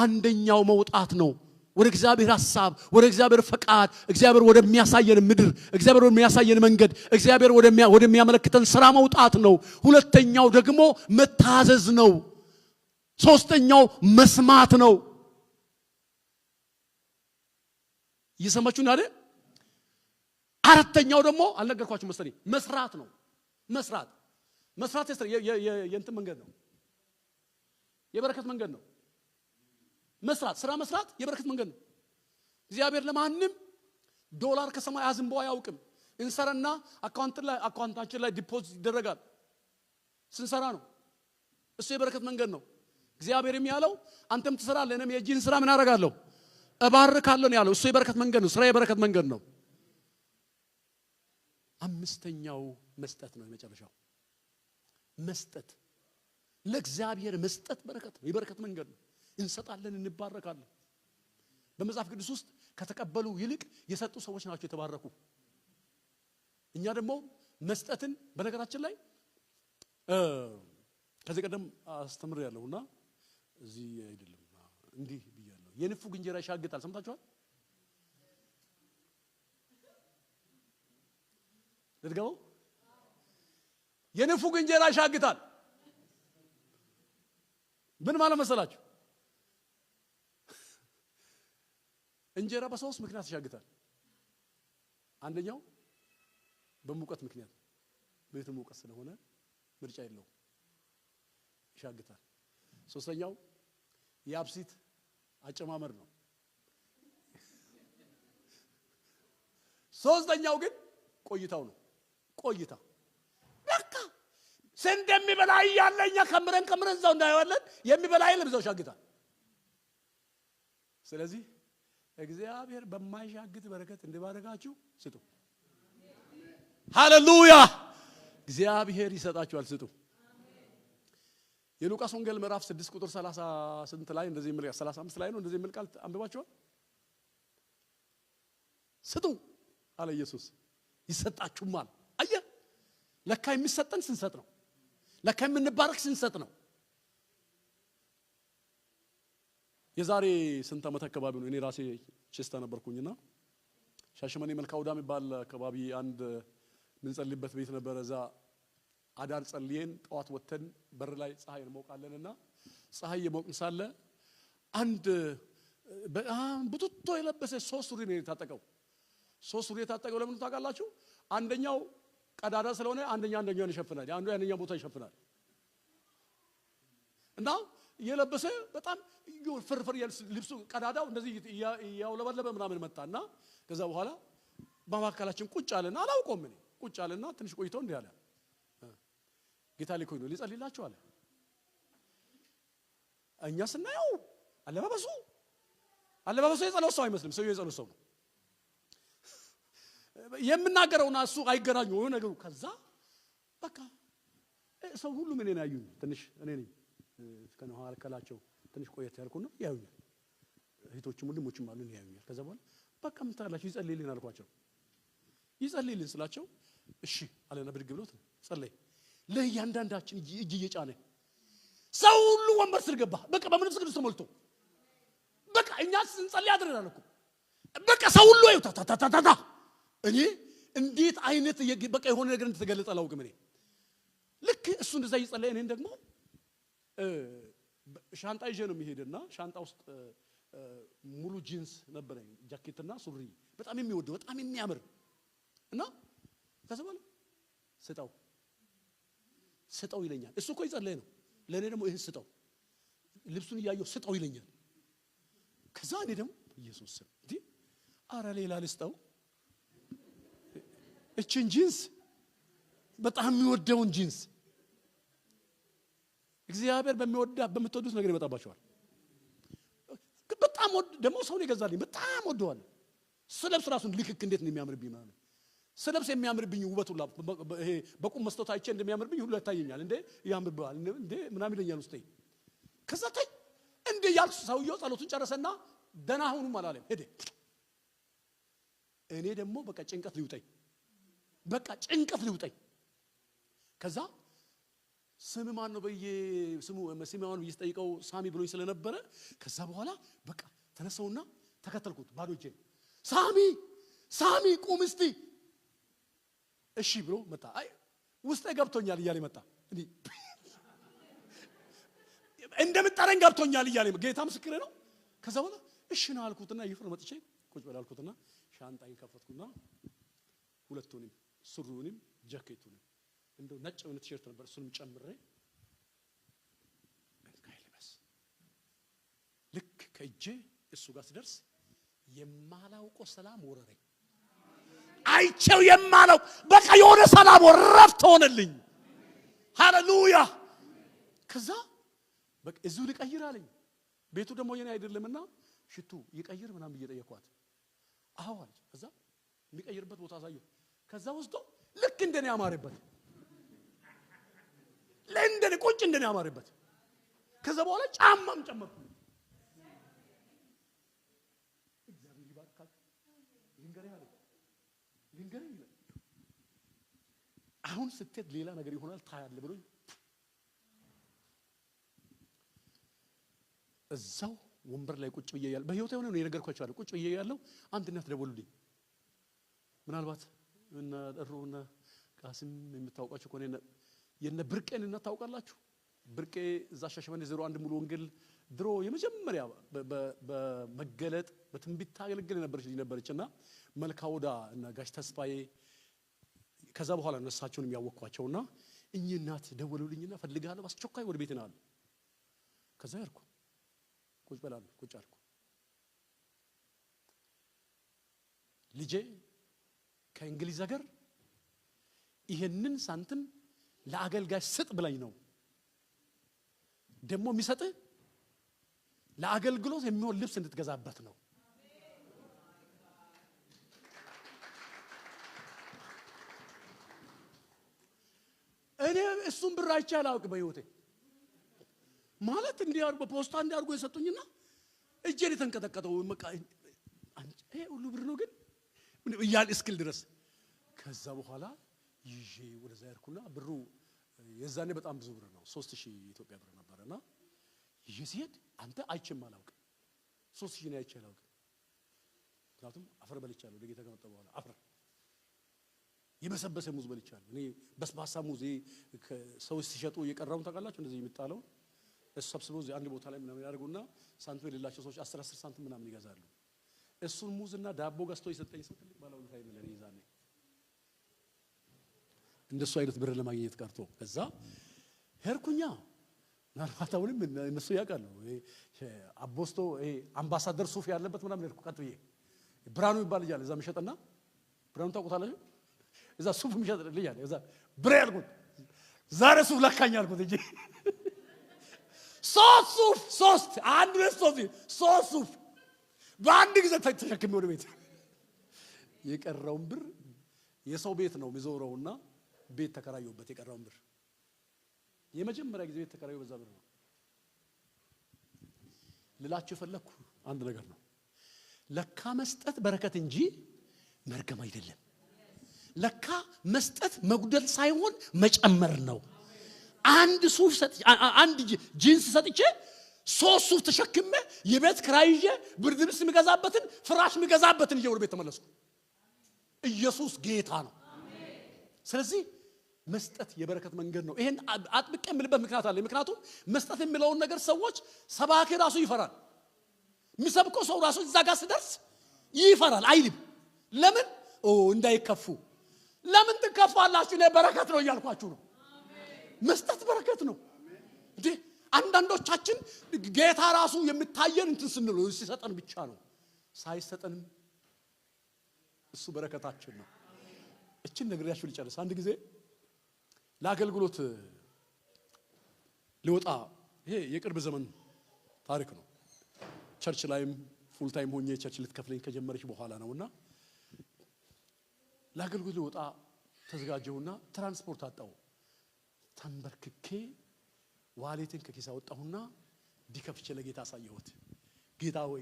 አንደኛው መውጣት ነው ወደ እግዚአብሔር ሐሳብ፣ ወደ እግዚአብሔር ፈቃድ፣ እግዚአብሔር ወደሚያሳየን ምድር፣ እግዚአብሔር ወደሚያሳየን መንገድ፣ እግዚአብሔር ወደሚያመለክተን ስራ መውጣት ነው። ሁለተኛው ደግሞ መታዘዝ ነው። ሶስተኛው መስማት ነው። እየሰማችሁኝ አይደል? አራተኛው ደግሞ አልነገርኳችሁ መሰለኝ መስራት ነው። መስራት የእንትን መንገድ ነው። የበረከት መንገድ ነው። መስራት ስራ መስራት የበረከት መንገድ ነው። እግዚአብሔር ለማንም ዶላር ከሰማይ አዝንቦ አያውቅም። እንሰራና አካውንታችን ላይ ዲፖዚት ይደረጋል። ስንሰራ ነው። እሱ የበረከት መንገድ ነው። እግዚአብሔርም ያለው አንተም ትሰራለህ እኔም የእጅህን ስራ ምን አደርጋለሁ እባርካለሁ ነው ያለው። እሱ የበረከት መንገድ ነው። ስራ የበረከት መንገድ ነው። አምስተኛው መስጠት ነው። የመጨረሻው መስጠት፣ ለእግዚአብሔር መስጠት በረከት ነው። የበረከት መንገድ ነው። እንሰጣለን፣ እንባረካለን። በመጽሐፍ ቅዱስ ውስጥ ከተቀበሉ ይልቅ የሰጡ ሰዎች ናቸው የተባረኩ። እኛ ደግሞ መስጠትን በነገራችን ላይ ከዚህ ቀደም አስተምር ያለውና እዚህ አይደለም እንዲህ ብያለሁ። የንፉግ እንጀራ ይሻግታል። ሰምታችኋል? ልድገመው። የንፉግ እንጀራ ይሻግታል። ምን ማለት መሰላችሁ? እንጀራ በሶስት ምክንያት ይሻግታል። አንደኛው በሙቀት ምክንያት፣ ቤቱ ሙቀት ስለሆነ ምርጫ የለውም ይሻግታል። ሶስተኛው የአብሲት አጨማመር ነው። ሶስተኛው ግን ቆይታው ነው። ቆይታ በቃ እንደሚበላ ያለኛ ከምረን እዛው እንዳይወለን የሚበላ የለም እዛው ይሻግታል። ስለዚህ እግዚአብሔር በማይሻግት በረከት እንዲባረካችሁ ስጡ። ሃሌሉያ! እግዚአብሔር ይሰጣችኋል፣ ስጡ። የሉቃስ ወንጌል ምዕራፍ 6 ቁጥር 30 ስንት ላይ እንደዚህ የሚል 35 ላይ ነው እንደዚህ የሚል ቃል አንብባችኋል? ስጡ አለ ኢየሱስ፣ ይሰጣችሁማል። አየህ፣ ለካ የሚሰጠን ስንሰጥ ነው። ለካ የምንባረክ ስንሰጥ ነው። የዛሬ ስንት ዓመት አካባቢ ነው እኔ ራሴ ቼስታ ነበርኩኝና ሻሸመኔ መልካውዳ የሚባል አካባቢ አንድ ምንጸልይበት ቤት ነበረ። እዛ አዳር ጸልየን ጠዋት ወተን በር ላይ ፀሐይ እንሞቃለንና ፀሐይ የሞቅን ሳለ አንድ በጣም ቡትቶ የለበሰ ሶስት ሱሪ ነው የታጠቀው። ሶስት ሱሪ የታጠቀው ለምን ታውቃላችሁ? አንደኛው ቀዳዳ ስለሆነ አንደኛውን ይሸፍናል፣ አንዱ ያንኛው ቦታ ይሸፍናል። እና የለበሰ በጣም ፍርፍር ልብሱ ቀዳዳው እንደዚህ ያውለበለበ ምናምን መጣና ከዛ በኋላ በማካከላችን ቁጭ አለና አላውቀውም እኔ ቁጭ አለና ትንሽ ቆይቶ እንዲህ አለ፣ ጌታ ሊኮይ ነው ሊጸልይላችሁ አለ። እኛ ስናየው አለባበሱ የጸሎት ሰው አይመስልም። ሰው የጸሎት ሰው ነው የምናገረውና እሱ አይገናኙ ወይ ነገሩ። ከዛ በቃ ሰው ሁሉ ምን ነው ያዩኝ። ትንሽ እኔ ነኝ ከነኋላቸው ትንሽ ቆየት ያልኩና ያዩኛል። እህቶችም ወንድሞችም አሉ ያዩኛል። ከዛ በኋላ በቃ ምን ታላችሁ ይጸልይልን አልኳቸው። ይጸልይልን ስላቸው እሺ አለና ብድግ ብሎት ጸለይ። ለእያንዳንዳችን እጅ እየጫነ ሰው ሁሉ ወንበር ስር ገባ። በቃ በመንፈስ ቅዱስ ተሞልቶ በቃ እኛ ስንጸልይ አድረናል እኮ በቃ ሰው ሁሉ አይው ታታታታ። እኔ እንዴት አይነት በቃ የሆነ ነገር እንደተገለጸ አላውቅም። እኔ ልክ እሱ እንደዛ ይጸልይ እኔን ደግሞ ሻንጣ ይዤ ነው የሚሄድና ሻንጣ ውስጥ ሙሉ ጂንስ ነበረኝ፣ ጃኬትና ሱሪ በጣም የሚወደው በጣም የሚያምር እና ተሰበለ ስጠው ይለኛል። እሱ እኮ ይጸልይ ነው። ለኔ ደግሞ ይሄን ስጠው፣ ልብሱን እያየው ስጠው ይለኛል። ከዛ እኔ ደግሞ ኢየሱስ እንዴ አረ ሌላ ልስጠው፣ እቺን ጂንስ በጣም የሚወደውን ጂንስ እግዚአብሔር በምትወዱት ነገር ይመጣባቸዋል። በጣም ደግሞ ሰው ይገዛልኝ በጣም ወደዋለሁ። ስለብስ ራሱን ልክክ እንዴት ነው የሚያምርብኝ ማለት ስለብስ የሚያምርብኝ ውበቱ ይሄ በቁም መስጠት አይቼ እንደሚያምርብኝ ሁሉ ያታየኛል። እንዴ ያምርብሃል እንዴ ምናምን ይለኛል ውስጤ። ከዛ ታይ እንዴ ያልኩ ሰውየው ጸሎቱን ጨረሰና ደህና ሁኑ አላለም ሄደ። እኔ ደግሞ በቃ ጭንቀት ሊውጠኝ ከዛ ስም ማን ነው በየስሙ መስሚያውን ይስጠይቀው ሳሚ ብሎኝ ስለነበረ ከዛ በኋላ በቃ ተነሳውና ተከተልኩት ባዶ እጄ። ሳሚ ቁም እስቲ እሺ ብሎ መጣ። አይ ውስጤ ገብቶኛል እያለ መጣ። እንዴ እንደምጠረኝ ገብቶኛል እያለ ጌታ ምስክሬ ነው። ከዛ በኋላ እሺ ነው አልኩትና ይፍር መጥቼ ቁጭ በል አልኩትና ሻንጣዬን ከፈትኩና ሁለቱንም ሱሪውንም ጃኬቱንም እንደው ነጭ የሆነ ቲሸርት ነበር እሱንም ጨምሬ እንካይ ልበስ ከእጄ እሱ ጋር ሲደርስ የማላውቀው ሰላም ወረረኝ። አይቼው የማላውቅ በቃ የሆነ ሰላም ወረፍት ሆነልኝ። ሃሌሉያ። ከዛ በቃ እዚሁ ልቀይር አለኝ። ቤቱ ደግሞ የኔ አይደለምና ሽቱ ይቀይር ምናምን እየጠየኳት አዎ አለች። ከዛ የሚቀይርበት ቦታ አሳየው። ከዛ ወስዶ ልክ እንደኔ ያማረበት ለእንደኔ ቁጭ እንደኔ ያማረበት። ከዛ በኋላ ጫማም ጨመርኩ። እግዚአብሔር ይባርካል። ልንገርህ ይላል አሁን ስትሄድ ሌላ ነገር ይሆናል ታያለህ ብሎኝ እዛው ወንበር ላይ ቁጭ ብዬ ያለው በህይወቴ ሆነ ነው የነገርኳቸው አለ። ቁጭ ብዬ ያለው አንድ እናት ደወሉልኝ። ምናልባት እና ደሮና ቃስም የምታውቃቸው ከሆነ የነ ብርቄን እናት ታውቃላችሁ? ብርቄ እዛ ሻሸመኔ 01 ሙሉ ወንጌል ድሮ የመጀመሪያ በመገለጥ በትንቢት ታገለግል ነበረችና መልካውዳ እና ጋሽ ተስፋዬ ከዛ በኋላ እነሳቸውን የሚያወቅኳቸውና እኚህ እናት ደወሉልኝና ፈልጋለሁ አስቸኳይ ወደ ቤት ና አሉ። ከዛ ያርኩ ቁጭ በላለሁ። ቁጭ አልኩ። ልጄ ከእንግሊዝ ሀገር ይሄንን ሳንቲም ለአገልጋይ ስጥ ብላኝ ነው ደግሞ የሚሰጥ ለአገልግሎት የሚሆን ልብስ እንድትገዛበት ነው። እኔ እሱን ብር አይቼ አላውቅም በህይወቴ ማለት እንዲያርጉ በፖስታ እንዲያርጉ የሰጡኝና እጄን የተንቀጠቀጠው በቃ ይሄ ሁሉ ብር ነው ግን እያል እስክል ድረስ ከዛ በኋላ ይዤ ወደዛ ያርኩና ብሩ የዛኔ በጣም ብዙ ብር ነው 3000 ኢትዮጵያ ብር ነበርና ይዤ ሲሄድ አንተ አይቼም አላውቅም 3000 ነው አይቼ አላውቅም። ምክንያቱም አፈር በልቻለሁ ለጌታ ከመጣ በኋላ አፈር የበሰበሰ ሙዝ በልቻለሁ። እኔ በስባሳ ሙዝ ሰው ሲሸጡ እየቀራውን ታውቃላችሁ እንደዚህ የሚጣለው እሰብስበው እዚህ አንድ ቦታ ላይ ምናምን ያደርጉና ሳንቲም የሌላቸው ሰዎች 10 ሳንቲም ምናምን ይገዛሉ። እሱን ሙዝና ዳቦ ገዝቶ የሰጠኝ ሰው ትልቅ ባለውለታ ይመለል ይዛኔ እንደሱ አይነት ብር ለማግኘት ቀርቶ ከዛ ሄርኩኛ ምናልባት አሁንም እነሱ ያውቃሉ። አቦስቶ አምባሳደር ሱፍ ያለበት ምናምን ሄድኩ። ቀጥዬ ብራኑ ይባል ይላል እዛ መሸጥና ብራኑ ታውቁታላችሁ? እዛ ሱፍ መሸጥ ልያለ እዛ ብሬ ያልኩት ዛሬ ሱፍ ለካኝ አልኩት እንጂ ሶስት አንድ ሶስት ሱፍ በአንድ ጊዜ ተሸክሜ ወደ ቤት የቀረውን ብር የሰው ቤት ነው የሚዞረውና ቤት ተከራየሁበት። የቀረውን ብር የመጀመሪያ ጊዜ ቤት ተከራየሁ በዛ ብር ነው። ልላችሁ ፈለኩ አንድ ነገር ነው። ለካ መስጠት በረከት እንጂ መርገም አይደለም። ለካ መስጠት መጉደል ሳይሆን መጨመር ነው። አንድ ሱፍ ሰጥቼ አንድ ጂንስ ሰጥቼ 3 ሱፍ ተሸክሜ የቤት ክራይ ይዤ ብርድ ልብስ የሚገዛበትን ፍራሽ የሚገዛበትን ይዤ ወደ ቤት ተመለስኩ። ኢየሱስ ጌታ ነው። ስለዚህ መስጠት የበረከት መንገድ ነው። ይሄን አጥብቄ የምልበት ምክንያት አለ። ምክንያቱም መስጠት የሚለውን ነገር ሰዎች ሰባኪ ራሱ ይፈራል። የሚሰብከው ሰው ራሱ እዛ ጋር ሲደርስ ይፈራል አይልም። ለምን እንዳይከፉ። ለምን ትከፋላችሁ? እኔ በረከት ነው እያልኳችሁ ነው። መስጠት በረከት ነው እንዴ። አንዳንዶቻችን ጌታ ራሱ የሚታየን እንትን ስንል ሲሰጠን ብቻ ነው። ሳይሰጠንም እሱ በረከታችን ነው። እቺን ነግሬያችሁ ልጨርስ። አንድ ጊዜ ለአገልግሎት ሊወጣ ይሄ የቅርብ ዘመን ታሪክ ነው። ቸርች ላይም ፉል ታይም ሆኜ ቸርች ልትከፍለኝ ከጀመረች በኋላ ነውና ለአገልግሎት ሊወጣ ተዘጋጀውና ትራንስፖርት አጣው። ተንበርክኬ ዋሌትን ከኪስ አወጣሁና ዲከፍቼ ለጌታ አሳየሁት። ጌታ ሆይ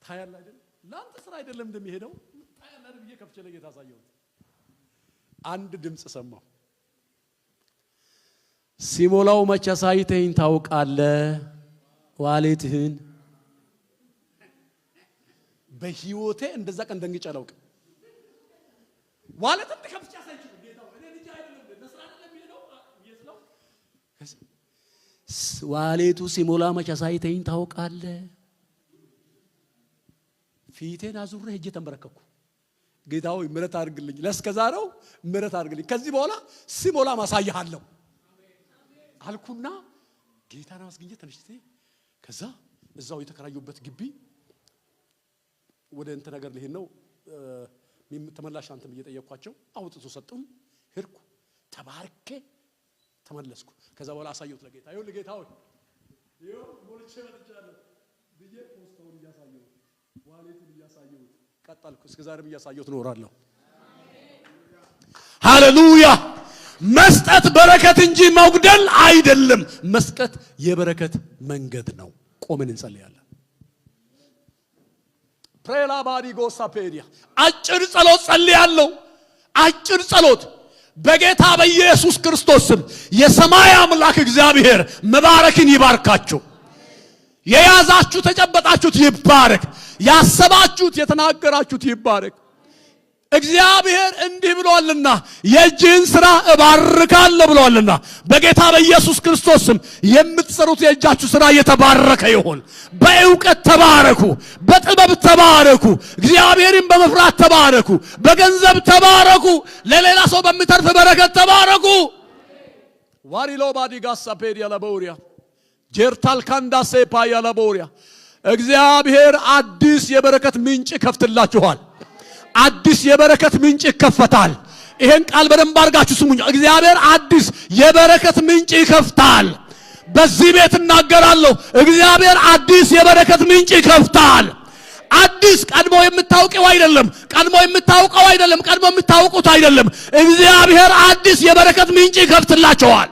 ታያለህ አይደል? ላንተ ስራ አይደለም እንደሚሄደው ታያለህ አይደል ብዬ ከፍቼ ለጌታ አሳየሁት። አንድ ድምጽ ሰማሁ። ሲሞላው መቼ ሳይተኝ ታውቃለህ ዋሌትህን። በህይወቴ እንደዛ ቀን ደንግጬ አላውቅም። ዋሌት እንደከፍቼ አሳየሁት። ጌታ እኔ ልጅ አይደለም ለስራ አይደለም የሚሄደው ይስለው ዋሌቱ ሲሞላ መቼ ሳይተኝ ታውቃለህ። ፊቴን አዙሬ ሄጄ ተንበረከኩ። ጌታ ሆይ ምሕረት አድርግልኝ፣ ለስከዛሬው ምሕረት አድርግልኝ፣ ከዚህ በኋላ ሲሞላ ማሳያለሁ አልኩና ጌታን አመስግኜ ተነስቼ ከዛ እዛው የተከራዩበት ግቢ ወደ እንትን ነገር ልሄድ ነው ተመላሽ አንተም እየጠየቅኳቸው አውጥቶ ሰጡኝ። ሄድኩ ተባርኬ ተመለስኩ። ከዛ በኋላ አሳየሁት ለጌታ። ይኸው ለጌታ ሆይ ይኸው ሞልቼ መጥቻለሁ ብዬ ፖስታውን እያሳየሁት ዋሌቱን እያሳየሁት ቀጠልኩ። እስከ ዛሬም እያሳየሁት እኖራለሁ። ሃሌሉያ! መስጠት በረከት እንጂ መጉደል አይደለም። መስጠት የበረከት መንገድ ነው። ቆመን እንጸልያለን። ፕሬላ ባዲ ጎሳ ፔዲያ አጭር ጸሎት ጸልያለሁ። አጭር ጸሎት በጌታ በኢየሱስ ክርስቶስ ስም የሰማይ አምላክ እግዚአብሔር መባረክን ይባርካችሁ። የያዛችሁ ተጨበጣችሁት ይባረክ። ያሰባችሁት የተናገራችሁት ይባረክ። እግዚአብሔር እንዲህ ብሏልና የእጅህን ሥራ እባርካለሁ ብሏልና በጌታ በኢየሱስ ክርስቶስ ስም የምትሰሩት የእጃችሁ ሥራ የተባረከ ይሁን። በእውቀት ተባረኩ፣ በጥበብ ተባረኩ፣ እግዚአብሔርን በመፍራት ተባረኩ፣ በገንዘብ ተባረኩ፣ ለሌላ ሰው በሚተርፍ በረከት ተባረኩ። ዋሪሎ ባዲጋሳ ፔዲያ ለቦሪያ ጀርታል ካንዳሴ ፓያ ለቦሪያ እግዚአብሔር አዲስ የበረከት ምንጭ ከፍትላችኋል። አዲስ የበረከት ምንጭ ይከፈታል። ይሄን ቃል በደንብ አድርጋችሁ ስሙኝ። እግዚአብሔር አዲስ የበረከት ምንጭ ይከፍታል። በዚህ ቤት እናገራለሁ። እግዚአብሔር አዲስ የበረከት ምንጭ ይከፍታል። አዲስ ቀድሞ የምታውቀው አይደለም፣ ቀድሞ የምታውቀው አይደለም፣ ቀድሞ የምታውቁት አይደለም። እግዚአብሔር አዲስ የበረከት ምንጭ ይከፍትላችኋል።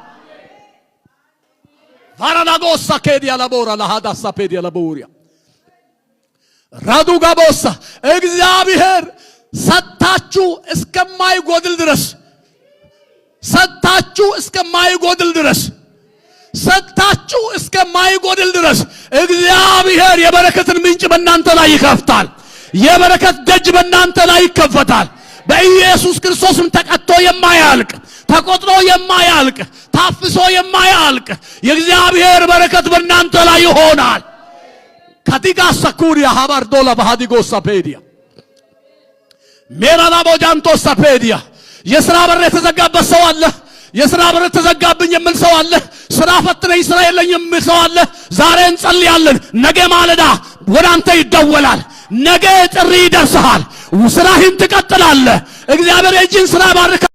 ቫራናጎሳ ኬዲያ ለቦራ ለሃዳሳ ፔዲያ ለቦሪያ ራዱ ጋቦሳ እግዚአብሔር ሰጣችሁ እስከማይጎድል ድረስ ሰጣችሁ እስከማይጎድል ድረስ ሰጣችሁ እስከማይጎድል ድረስ እግዚአብሔር የበረከትን ምንጭ በእናንተ ላይ ይከፍታል። የበረከት ደጅ በእናንተ ላይ ይከፈታል። በኢየሱስ ክርስቶስም ተቀጥቶ የማያልቅ ተቆጥሮ የማያልቅ ታፍሶ የማያልቅ የእግዚአብሔር በረከት በእናንተ ላይ ይሆናል። ከዲጋ ሰኩሪያ ሃባርዶላ ባሃዲጎ ሳፔዲያ ሜራና ቦጃንቶ ሳፔዲያ የሥራ በር የተዘጋበት ሰው አለ። የሥራ በር ተዘጋብኝ የሚል ሰው አለ። ሥራ ፈትነኝ ሥራ የለኝም የሚል ሰው አለ። ዛሬ እንጸልያለን። ነገ ማለዳ ወደ አንተ ይደወላል። ነገ ጥሪ ይደርስሃል። ሥራህን ትቀጥላለህ። እግዚአብሔር የእጅን ሥራ ባርካ